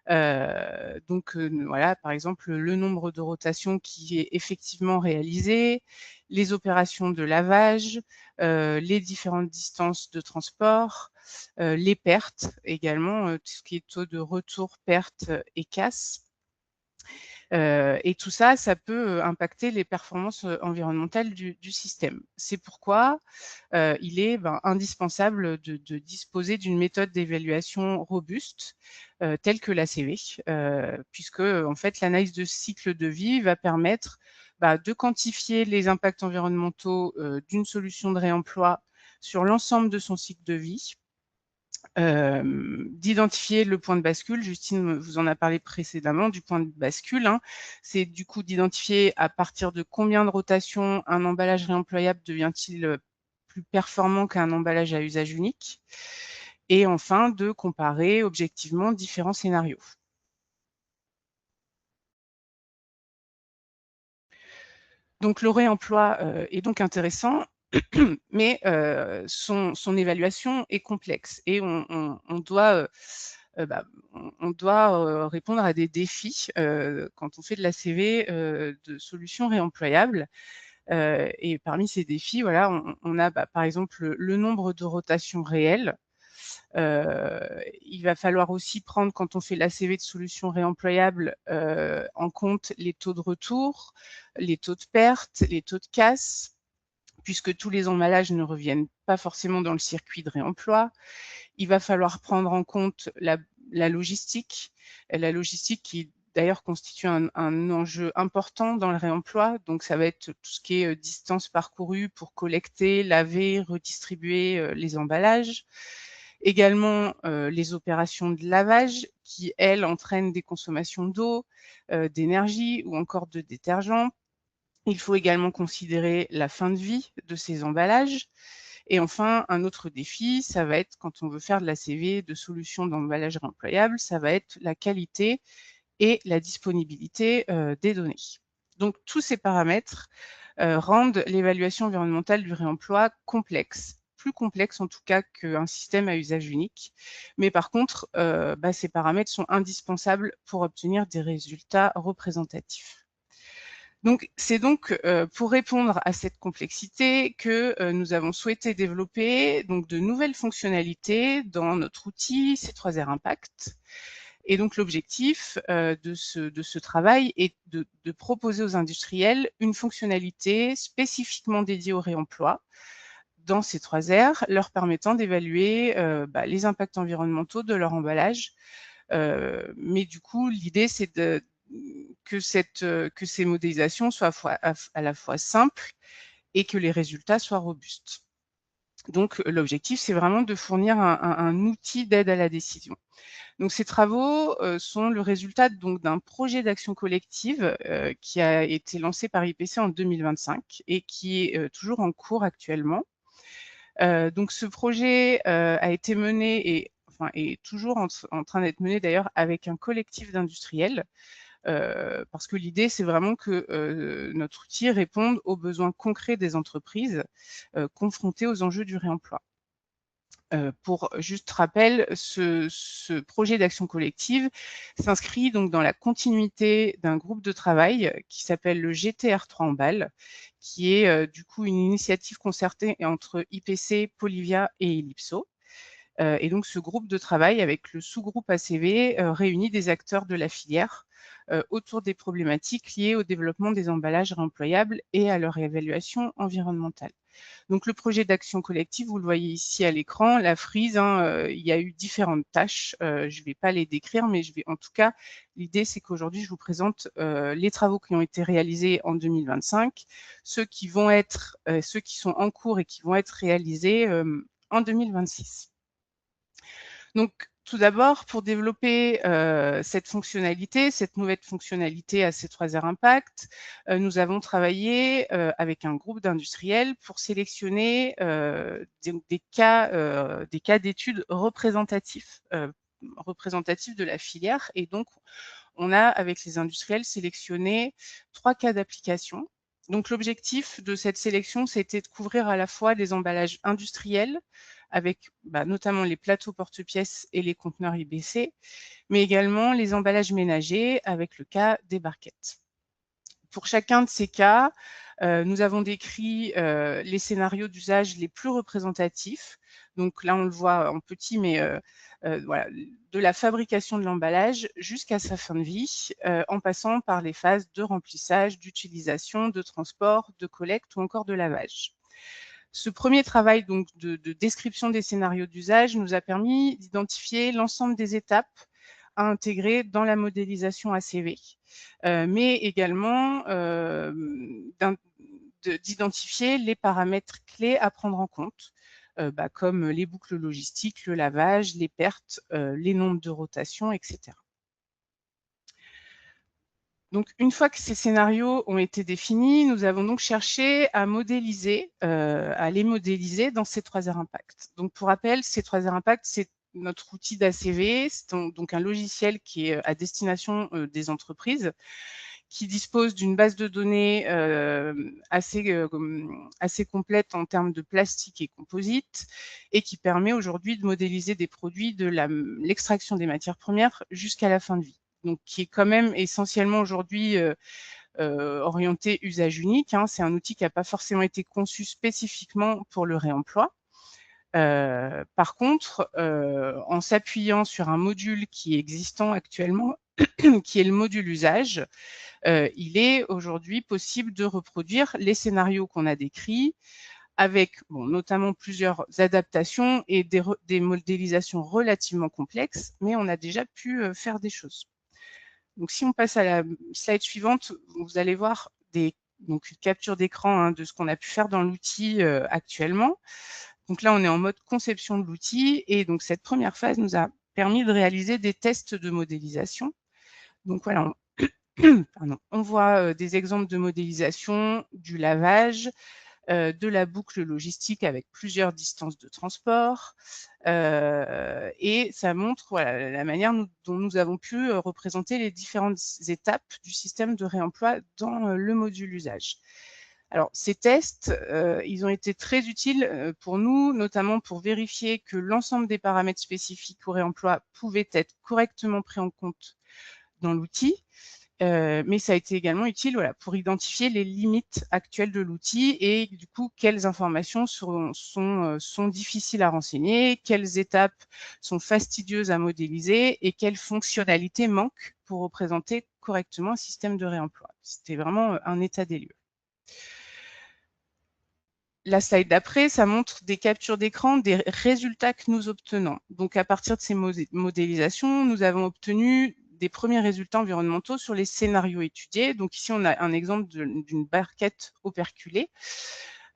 Voilà, par exemple, le nombre de rotations qui est effectivement réalisé, les opérations de lavage, les différentes distances de transport, les pertes également, tout ce qui est taux de retour, perte et casse. Et tout ça, ça peut impacter les performances environnementales du système. C'est pourquoi il est indispensable de disposer d'une méthode d'évaluation robuste telle que l'ACV, puisque en fait l'analyse de cycle de vie va permettre de quantifier les impacts environnementaux d'une solution de réemploi sur l'ensemble de son cycle de vie, d'identifier le point de bascule. Justine vous en a parlé précédemment du point de bascule. C'est du coup d'identifier à partir de combien de rotations un emballage réemployable devient-il plus performant qu'un emballage à usage unique. Et enfin, de comparer objectivement différents scénarios. Donc le réemploi est donc intéressant, mais son évaluation est complexe et on doit répondre à des défis quand on fait de l'ACV de solutions réemployables. Et parmi ces défis, voilà, on a par exemple le nombre de rotations réelles. Il va falloir aussi prendre, quand on fait l'ACV de solutions réemployables, en compte les taux de retour, les taux de perte, les taux de casse, puisque tous les emballages ne reviennent pas forcément dans le circuit de réemploi. Il va falloir prendre en compte la logistique qui d'ailleurs constitue un enjeu important dans le réemploi. Donc ça va être tout ce qui est distance parcourue pour collecter, laver, redistribuer les emballages. Également, les opérations de lavage qui, elles, entraînent des consommations d'eau, d'énergie ou encore de détergents. Il faut également considérer la fin de vie de ces emballages. Et enfin, un autre défi, ça va être quand on veut faire de l'ACV, de solutions d'emballage réemployable, ça va être la qualité et la disponibilité des données. Donc tous ces paramètres rendent l'évaluation environnementale du réemploi complexe, plus complexe en tout cas qu'un système à usage unique. Mais par contre, ces paramètres sont indispensables pour obtenir des résultats représentatifs. Donc, c'est donc pour répondre à cette complexité que nous avons souhaité développer donc, de nouvelles fonctionnalités dans notre outil C3R Impact. Et donc l'objectif de ce travail est de proposer aux industriels une fonctionnalité spécifiquement dédiée au réemploi dans C3R, leur permettant d'évaluer les impacts environnementaux de leur emballage. Mais du coup, l'idée, c'est que ces modélisations soient à la fois simples et que les résultats soient robustes. Donc, l'objectif, c'est vraiment de fournir un outil d'aide à la décision. Donc, ces travaux sont le résultat d'un projet d'action collective qui a été lancé par IPC en 2025 et qui est toujours en cours actuellement. Donc, ce projet a été mené et est toujours en train d'être mené d'ailleurs avec un collectif d'industriels. Parce que l'idée, c'est vraiment que notre outil réponde aux besoins concrets des entreprises confrontées aux enjeux du réemploi. Pour juste rappel, ce projet d'action collective s'inscrit donc dans la continuité d'un groupe de travail qui s'appelle le GTR3 Emballe, qui est du coup une initiative concertée entre IPC, Polivia et Ellipso. Et donc ce groupe de travail avec le sous-groupe ACV réunit des acteurs de la filière autour des problématiques liées au développement des emballages réemployables et à leur évaluation environnementale. Donc le projet d'action collective, vous le voyez ici à l'écran, la frise, il y a eu différentes tâches, je ne vais pas les décrire, mais en tout cas, l'idée c'est qu'aujourd'hui je vous présente les travaux qui ont été réalisés en 2025, ceux qui sont en cours et qui vont être réalisés en 2026. Donc, tout d'abord, pour développer cette nouvelle fonctionnalité à C3R Impact, nous avons travaillé avec un groupe d'industriels pour sélectionner des cas d'études représentatifs de la filière. Et donc, on a, avec les industriels, sélectionné 3 cas d'application. Donc, l'objectif de cette sélection, c'était de couvrir à la fois les emballages industriels, avec notamment les plateaux porte-pièces et les conteneurs IBC, mais également les emballages ménagers avec le cas des barquettes. Pour chacun de ces cas, nous avons décrit les scénarios d'usage les plus représentatifs. Donc là, on le voit en petit, mais voilà, de la fabrication de l'emballage jusqu'à sa fin de vie, en passant par les phases de remplissage, d'utilisation, de transport, de collecte ou encore de lavage. Ce premier travail donc de description des scénarios d'usage nous a permis d'identifier l'ensemble des étapes à intégrer dans la modélisation ACV, mais également d'identifier les paramètres clés à prendre en compte, comme les boucles logistiques, le lavage, les pertes, les nombres de rotation, etc. Donc, une fois que ces scénarios ont été définis, nous avons donc cherché à les modéliser dans C3R Impact. Donc, pour rappel, C3R Impact, c'est notre outil d'ACV, c'est donc un logiciel qui est à destination des entreprises, qui dispose d'une base de données assez complète en termes de plastique et composite, et qui permet aujourd'hui de modéliser des produits de l'extraction des matières premières jusqu'à la fin de vie. Donc, qui est quand même essentiellement aujourd'hui orienté usage unique. C'est un outil qui n'a pas forcément été conçu spécifiquement pour le réemploi. Par contre, en s'appuyant sur un module qui est existant actuellement, qui est le module usage, il est aujourd'hui possible de reproduire les scénarios qu'on a décrits avec notamment plusieurs adaptations et des modélisations relativement complexes, mais on a déjà pu faire des choses. Donc, si on passe à la slide suivante, vous allez voir une capture d'écran de ce qu'on a pu faire dans l'outil actuellement. Donc là, on est en mode conception de l'outil et donc cette première phase nous a permis de réaliser des tests de modélisation. Donc voilà, on voit des exemples de modélisation, du lavage, de la boucle logistique avec plusieurs distances de transport. Et ça montre voilà, la manière dont nous avons pu représenter les différentes étapes du système de réemploi dans le module usage. Alors, ces tests, ils ont été très utiles pour nous, notamment pour vérifier que l'ensemble des paramètres spécifiques au réemploi pouvaient être correctement pris en compte dans l'outil. Mais ça a été également utile voilà, pour identifier les limites actuelles de l'outil et du coup, quelles informations sont difficiles à renseigner, quelles étapes sont fastidieuses à modéliser et quelles fonctionnalités manquent pour représenter correctement un système de réemploi. C'était vraiment un état des lieux. La slide d'après, ça montre des captures d'écran des résultats que nous obtenons. Donc, à partir de ces modélisations, nous avons obtenu des premiers résultats environnementaux sur les scénarios étudiés. Donc, ici, on a un exemple d'une barquette operculée.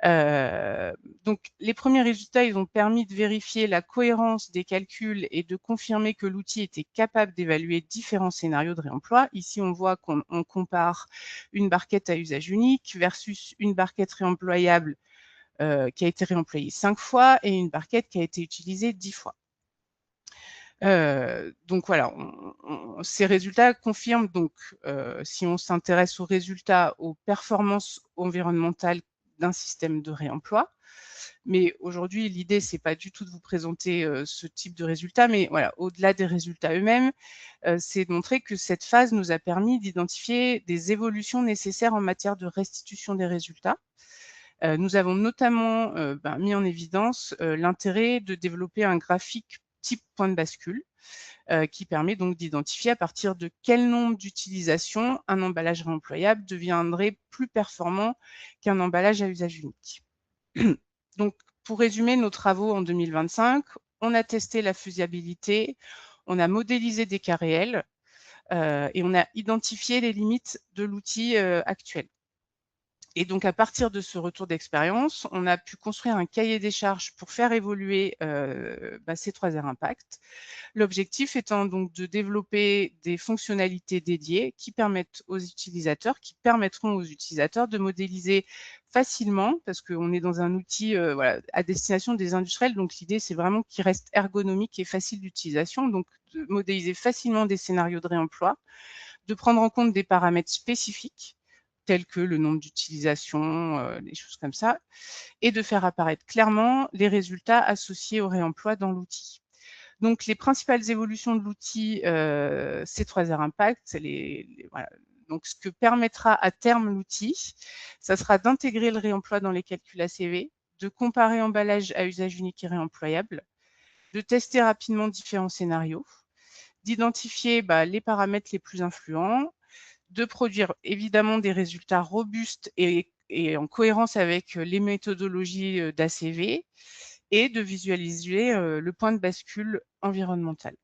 Donc, les premiers résultats, ils ont permis de vérifier la cohérence des calculs et de confirmer que l'outil était capable d'évaluer différents scénarios de réemploi. Ici, on voit qu'on compare une barquette à usage unique versus une barquette réemployable qui a été réemployée 5 fois et une barquette qui a été utilisée 10 fois. Donc voilà, ces résultats confirment donc, si on s'intéresse aux résultats, aux performances environnementales d'un système de réemploi. Mais aujourd'hui, l'idée, c'est pas du tout de vous présenter ce type de résultats, mais voilà, au-delà des résultats eux-mêmes, c'est de montrer que cette phase nous a permis d'identifier des évolutions nécessaires en matière de restitution des résultats. Nous avons notamment mis en évidence l'intérêt de développer un graphique type point de bascule qui permet donc d'identifier à partir de quel nombre d'utilisations un emballage réemployable deviendrait plus performant qu'un emballage à usage unique. Donc, pour résumer nos travaux en 2025, on a testé la faisabilité, on a modélisé des cas réels et on a identifié les limites de l'outil actuel. Et donc, à partir de ce retour d'expérience, on a pu construire un cahier des charges pour faire évoluer C3R Impact. L'objectif étant donc de développer des fonctionnalités dédiées qui permettront aux utilisateurs de modéliser facilement, parce qu'on est dans un outil voilà, à destination des industriels, donc l'idée c'est vraiment qu'il reste ergonomique et facile d'utilisation, donc de modéliser facilement des scénarios de réemploi, de prendre en compte des paramètres spécifiques tels que le nombre d'utilisations, des choses comme ça, et de faire apparaître clairement les résultats associés au réemploi dans l'outil. Donc, les principales évolutions de l'outil C3R Impact, c'est voilà. Donc, ce que permettra à terme l'outil, ça sera d'intégrer le réemploi dans les calculs ACV, de comparer emballage à usage unique et réemployable, de tester rapidement différents scénarios, d'identifier les paramètres les plus influents, de produire évidemment des résultats robustes et en cohérence avec les méthodologies d'ACV et de visualiser le point de bascule environnemental.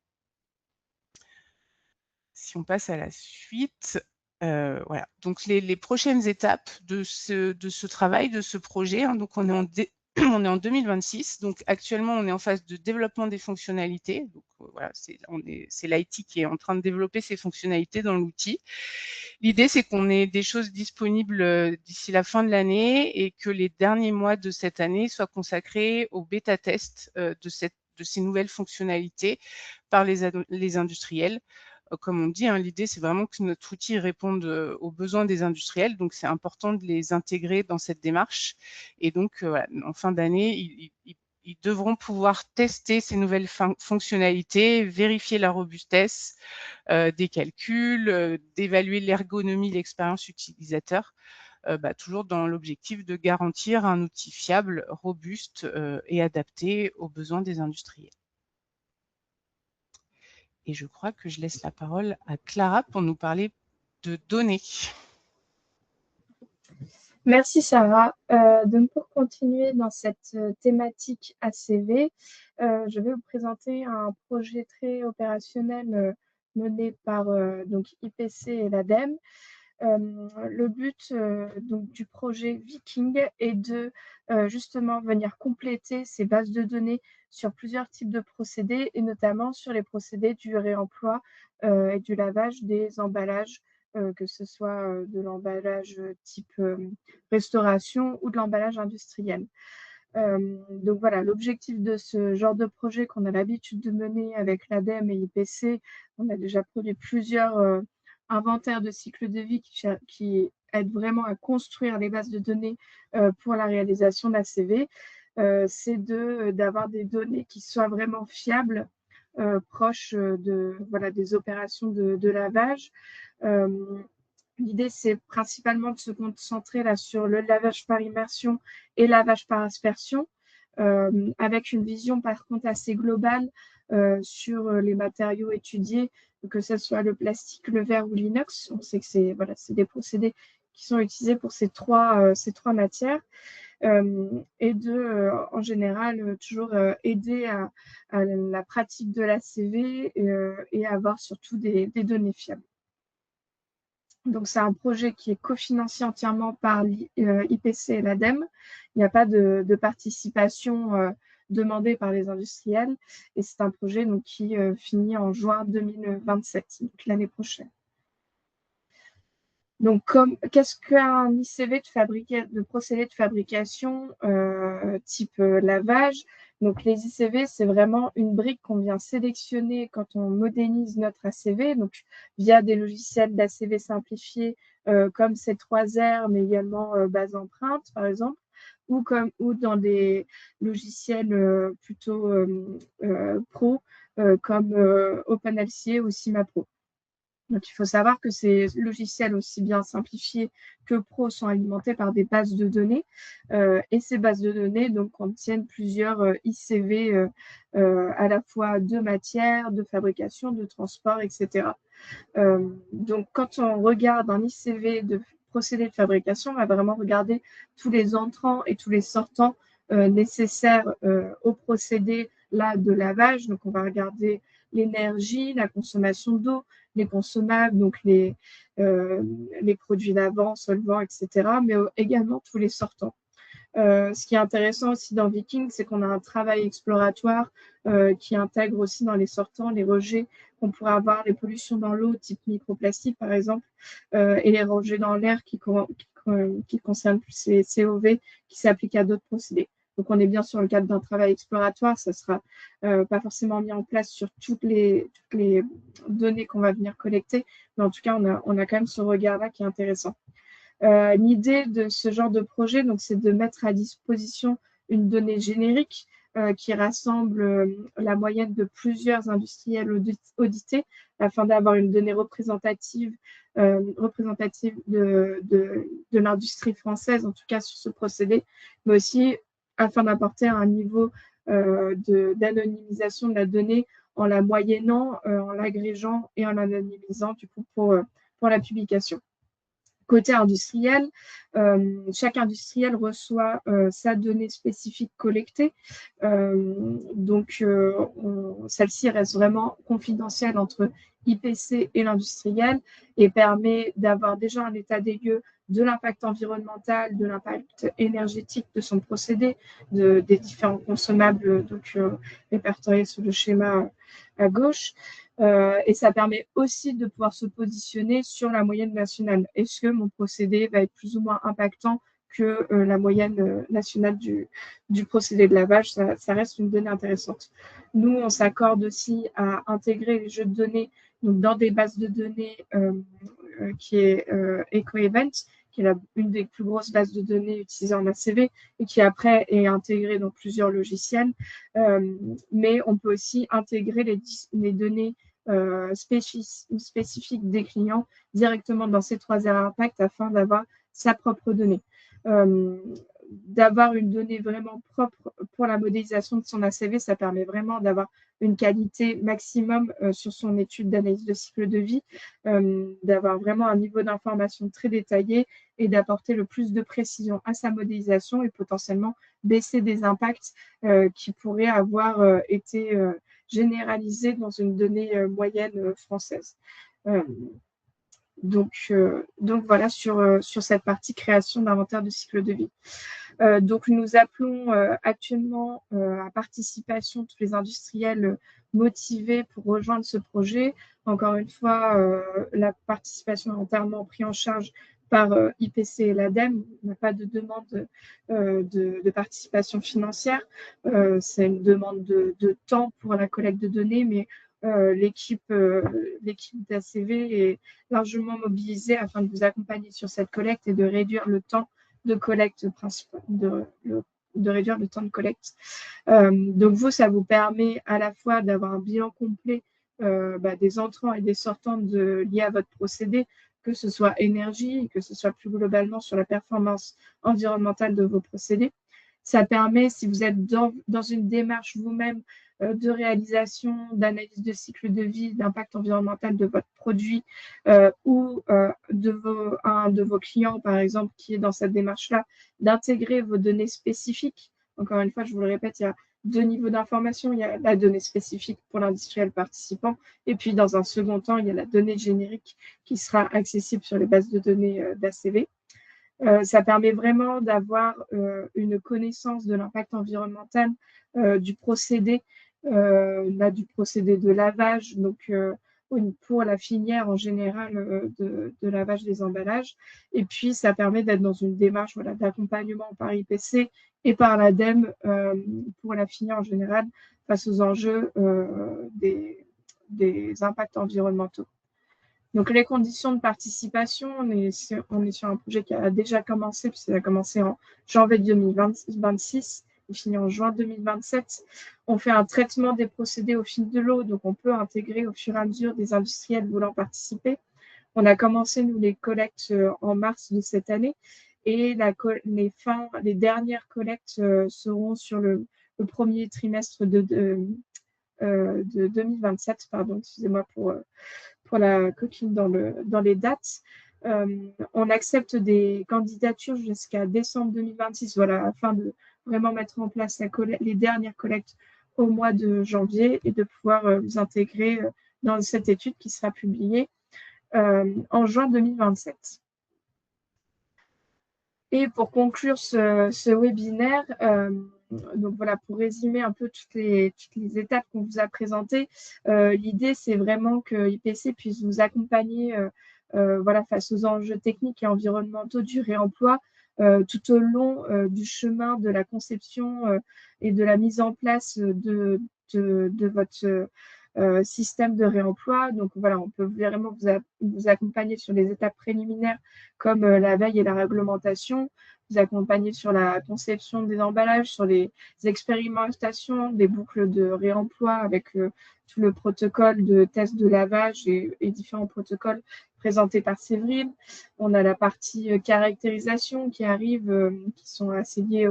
Si on passe à la suite, voilà. Donc les prochaines étapes de ce travail, de ce projet, hein, donc on est en 2026, donc actuellement on est en phase de développement des fonctionnalités. Donc voilà, c'est l'IT qui est en train de développer ces fonctionnalités dans l'outil. L'idée, c'est qu'on ait des choses disponibles d'ici la fin de l'année et que les derniers mois de cette année soient consacrés au bêta-test de ces nouvelles fonctionnalités par les industriels. Comme on dit, hein, l'idée, c'est vraiment que notre outil réponde aux besoins des industriels. Donc, c'est important de les intégrer dans cette démarche. Et donc, voilà, en fin d'année, ils devront pouvoir tester ces nouvelles fonctionnalités, vérifier la robustesse des calculs, d'évaluer l'ergonomie, l'expérience utilisateur, toujours dans l'objectif de garantir un outil fiable, robuste et adapté aux besoins des industriels. Et je crois que je laisse la parole à Clara pour nous parler de données. Merci Sarah. Donc pour continuer dans cette thématique ACV, je vais vous présenter un projet très opérationnel mené par donc IPC et l'ADEME Le but donc, du projet Viking est de justement venir compléter ces bases de données sur plusieurs types de procédés et notamment sur les procédés du réemploi et du lavage des emballages, que ce soit de l'emballage type restauration ou de l'emballage industriel. Donc voilà, l'objectif de ce genre de projet qu'on a l'habitude de mener avec l'ADEME et IPC, on a déjà produit plusieurs inventaires de cycle de vie qui aident vraiment à construire les bases de données pour la réalisation d'ACV, c'est d'avoir des données qui soient vraiment fiables, proches voilà, des opérations de lavage. L'idée, c'est principalement de se concentrer là sur le lavage par immersion et lavage par aspersion, avec une vision par contre assez globale sur les matériaux étudiés, que ce soit le plastique, le verre ou l'inox. On sait que c'est voilà, des procédés qui sont utilisés pour ces trois matières. Et en général, toujours aider à la pratique de l'ACV et avoir surtout des données fiables. Donc, c'est un projet qui est cofinancé entièrement par l'IPC et l'ADEME. Il n'y a pas de participation demandée par les industriels. Et c'est un projet donc, qui finit en juin 2027, donc l'année prochaine. Donc, qu'est-ce qu'un ICV de procédé de fabrication type lavage? Donc, les ICV, c'est vraiment une brique qu'on vient sélectionner quand on modélise notre ACV, donc via des logiciels d'ACV simplifiés comme C3R, mais également base empreinte, par exemple, ou dans des logiciels plutôt pro comme OpenLCA ou CIMAPRO. Donc, il faut savoir que ces logiciels aussi bien simplifiés que pro sont alimentés par des bases de données. Et ces bases de données donc, contiennent plusieurs ICV à la fois de matière, de fabrication, de transport, etc. Donc, quand on regarde un ICV de procédé de fabrication, on va vraiment regarder tous les entrants et tous les sortants nécessaires au procédé là, de lavage. Donc, on va regarder l'énergie, la consommation d'eau, les consommables, donc les produits lavants, solvants, etc., mais également tous les sortants. Ce qui est intéressant aussi dans Viking, c'est qu'on a un travail exploratoire qui intègre aussi dans les sortants les rejets qu'on pourrait avoir, les pollutions dans l'eau, type microplastique par exemple, et les rejets dans l'air qui concernent plus les COV qui s'appliquent à d'autres procédés. Donc, on est bien sur le cadre d'un travail exploratoire. Ça ne sera pas forcément mis en place sur toutes les données qu'on va venir collecter. Mais en tout cas, on a quand même ce regard-là qui est intéressant. L'idée de ce genre de projet, c'est de mettre à disposition une donnée générique qui rassemble la moyenne de plusieurs industriels audités afin d'avoir une donnée représentative de l'industrie française, en tout cas sur ce procédé, mais aussi afin d'apporter un niveau d'anonymisation de la donnée en la moyennant, en l'agrégeant et en l'anonymisant du coup pour la publication. Côté industriel, chaque industriel reçoit sa donnée spécifique collectée. Donc, celle-ci reste vraiment confidentielle entre IPC et l'industriel et permet d'avoir déjà un état des lieux de l'impact environnemental, de l'impact énergétique de son procédé, des différents consommables donc, répertoriés sur le schéma à gauche. Et ça permet aussi de pouvoir se positionner sur la moyenne nationale. Est-ce que mon procédé va être plus ou moins impactant que la moyenne nationale du procédé de lavage? Ça reste une donnée intéressante. Nous, on s'accorde aussi à intégrer les jeux de données donc dans des bases de données qui est EcoEvent, qui est une des plus grosses bases de données utilisées en ACV et qui après est intégrée dans plusieurs logiciels. Mais on peut aussi intégrer les données spécifiques des clients directement dans ces 3R Impact afin d'avoir sa propre donnée. D'avoir une donnée vraiment propre pour la modélisation de son ACV, ça permet vraiment d'avoir une qualité maximum sur son étude d'analyse de cycle de vie, d'avoir vraiment un niveau d'information très détaillé et d'apporter le plus de précision à sa modélisation et potentiellement baisser des impacts qui pourraient avoir été généralisés dans une donnée moyenne française. Donc voilà sur cette partie création d'inventaire de cycle de vie. Donc nous appelons actuellement à participation tous les industriels motivés pour rejoindre ce projet. Encore une fois, la participation est entièrement prise en charge par IPC et l'ADEME. On n'a pas de demande de participation financière. C'est une demande de temps pour la collecte de données, mais l'équipe d'ACV est largement mobilisée afin de vous accompagner sur cette collecte et de réduire le temps de collecte principale, de réduire le temps de collecte. Donc vous, ça vous permet à la fois d'avoir un bilan complet des entrants et des sortants liés à votre procédé, que ce soit énergie, que ce soit plus globalement sur la performance environnementale de vos procédés. Ça permet, si vous êtes dans une démarche vous-même de réalisation, d'analyse de cycle de vie, d'impact environnemental de votre produit ou un de vos clients, par exemple, qui est dans cette démarche-là, d'intégrer vos données spécifiques. Encore une fois, je vous le répète, il y a deux niveaux d'information. Il y a la donnée spécifique pour l'industriel participant et puis, dans un second temps, il y a la donnée générique qui sera accessible sur les bases de données d'ACV. Ça permet vraiment d'avoir une connaissance de l'impact environnemental du procédé de lavage, donc pour la filière en général de lavage des emballages. Et puis, ça permet d'être dans une démarche d'accompagnement par IPC et par l'ADEME pour la filière en général face aux enjeux des impacts environnementaux. Donc, les conditions de participation, on est sur un projet qui a déjà commencé, puisqu'il a commencé en janvier 2026 et fini en juin 2027. On fait un traitement des procédés au fil de l'eau, donc on peut intégrer au fur et à mesure des industriels voulant participer. On a commencé, nous, les collectes en mars de cette année et les dernières collectes seront sur le premier trimestre de 2027, pardon, excusez-moi pour la coquine dans les dates. On accepte des candidatures jusqu'à décembre 2026, voilà, afin de vraiment mettre en place les dernières collectes au mois de janvier et de pouvoir vous intégrer dans cette étude qui sera publiée en juin 2027. Et pour conclure ce webinaire, donc voilà, pour résumer un peu toutes les étapes qu'on vous a présentées, l'idée c'est vraiment que IPC puisse vous accompagner face aux enjeux techniques et environnementaux du réemploi tout au long du chemin de la conception et de la mise en place de votre système de réemploi. Donc voilà, on peut vraiment vous accompagner sur les étapes préliminaires comme la veille et la réglementation, vous accompagner sur la conception des emballages, sur les expérimentations, des boucles de réemploi avec tout le protocole de test de lavage et différents protocoles présentés par Séverine. On a la partie caractérisation qui arrive, qui sont assez liées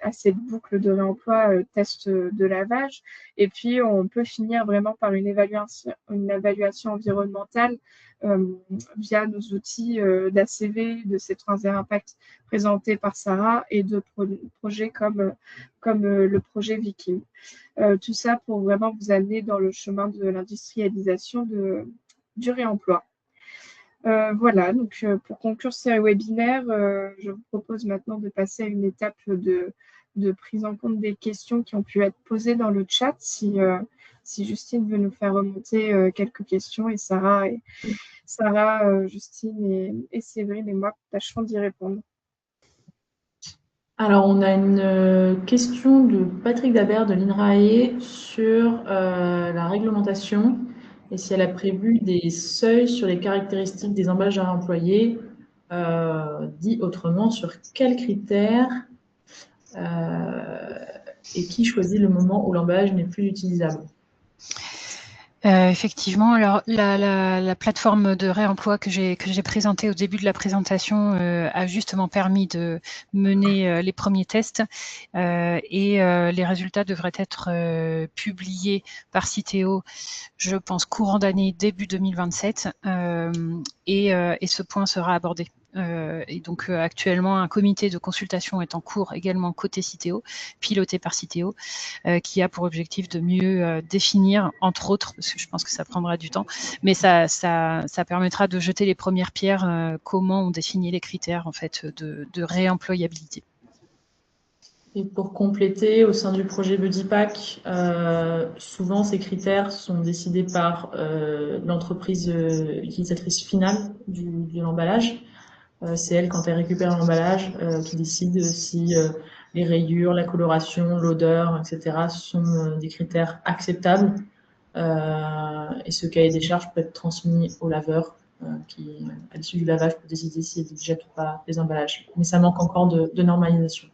à cette boucle de réemploi, test de lavage. Et puis, on peut finir vraiment par une évaluation environnementale via nos outils d'ACV, de ces transferts impact présentés par Sarah et de projets comme le projet Viking. Tout ça pour vraiment vous amener dans le chemin de l'industrialisation du réemploi. Voilà, donc pour conclure ce webinaire, je vous propose maintenant de passer à une étape de prise en compte des questions qui ont pu être posées dans le chat. Si Justine veut nous faire remonter quelques questions et Sarah, Justine et Séverine et moi tâcherons d'y répondre. Alors, on a une question de Patrick Dabert de l'INRAE sur la réglementation et si elle a prévu des seuils sur les caractéristiques des emballages à réemployer, dit autrement, sur quels critères et qui choisit le moment où l'emballage n'est plus utilisable. Effectivement, alors la plateforme de réemploi que j'ai présentée au début de la présentation a justement permis de mener les premiers tests et les résultats devraient être publiés par Citeo, je pense, courant d'année début 2027 et ce point sera abordé Et donc actuellement, un comité de consultation est en cours également côté Citeo, piloté par Citeo, qui a pour objectif de mieux définir, entre autres, parce que je pense que ça prendra du temps, mais ça permettra de jeter les premières pierres, comment on définit les critères en fait de réemployabilité. Et pour compléter, au sein du projet BuddyPack, souvent ces critères sont décidés par l'entreprise utilisatrice finale de l'emballage. C'est elle, quand elle récupère l'emballage, qui décide si les rayures, la coloration, l'odeur, etc. sont des critères acceptables. Et ce cahier des charges peut être transmis au laveur qui, à l'issue du lavage, peut décider s'il jette ou pas les emballages. Mais ça manque encore de normalisation.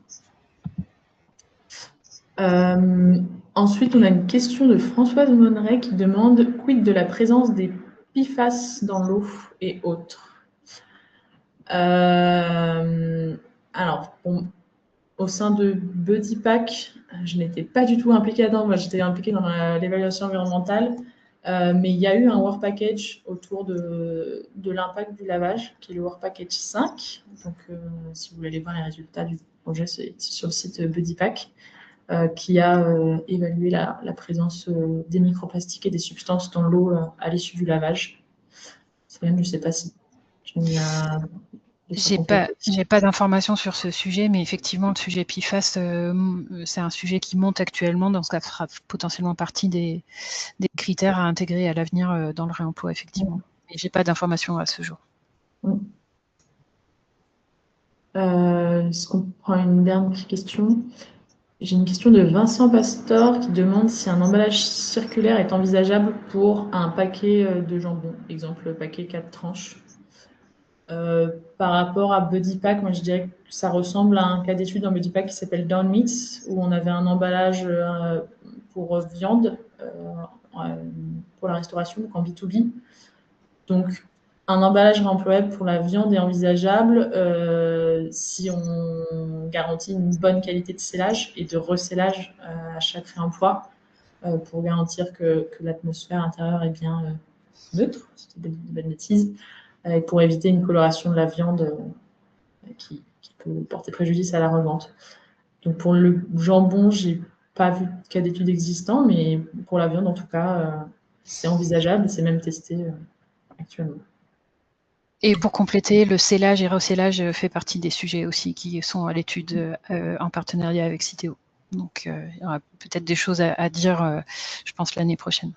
Ensuite, on a une question de Françoise Monneret qui demande quid de la présence des PFAS dans l'eau et autres. Alors, au sein de BuddyPack, je n'étais pas du tout impliquée là-dedans. Moi, j'étais impliquée dans l'évaluation environnementale, mais il y a eu un work package autour de l'impact du lavage, qui est le work package 5. Donc, si vous voulez aller voir les résultats du projet, c'est sur le site BuddyPack. Qui a évalué la présence des microplastiques et des substances dans l'eau à l'issue du lavage. Je ne sais pas si tu as... J'ai pas d'informations sur ce sujet, mais effectivement, le sujet PFAS, c'est un sujet qui monte actuellement, donc ça fera potentiellement partie des critères à intégrer à l'avenir dans le réemploi, effectivement. Mais j'ai pas d'informations à ce jour. Est-ce qu'on prend une dernière question? J'ai une question de Vincent Pastor qui demande si un emballage circulaire est envisageable pour un paquet de jambon, exemple paquet 4 tranches. Par rapport à BuddyPack, moi je dirais que ça ressemble à un cas d'étude dans BuddyPack qui s'appelle Down Meats, où on avait un emballage pour viande pour la restauration, donc en B2B. Donc, un emballage réemployable pour la viande est envisageable si on garantit une bonne qualité de scellage et de recellage à chaque réemploi pour garantir que l'atmosphère intérieure est bien neutre, c'est des belles bêtises, et pour éviter une coloration de la viande qui peut porter préjudice à la revente. Donc pour le jambon, j'ai pas vu de cas d'études existants, mais pour la viande, en tout cas, c'est envisageable et c'est même testé actuellement. Et pour compléter, le scellage et recellage fait partie des sujets aussi qui sont à l'étude en partenariat avec Citeo. Donc, il y aura peut-être des choses à dire, je pense, l'année prochaine.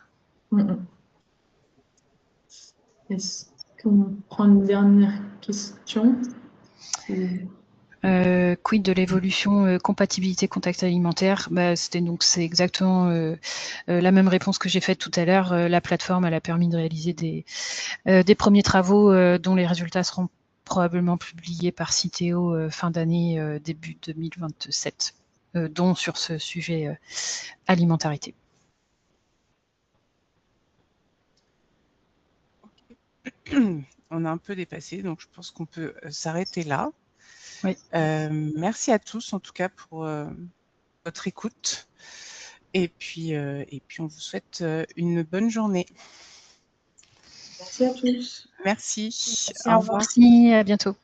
Est-ce qu'on prend une dernière question? Quid de l'évolution compatibilité contact alimentaire? C'est exactement la même réponse que j'ai faite tout à l'heure. La plateforme elle a permis de réaliser des premiers travaux dont les résultats seront probablement publiés par Citeo fin d'année début 2027, dont sur ce sujet alimentarité. On a un peu dépassé, donc je pense qu'on peut s'arrêter là. Oui. Merci à tous, en tout cas, pour votre écoute. Et puis, on vous souhaite une bonne journée. Merci à tous. Merci. Au revoir. Merci, à bientôt.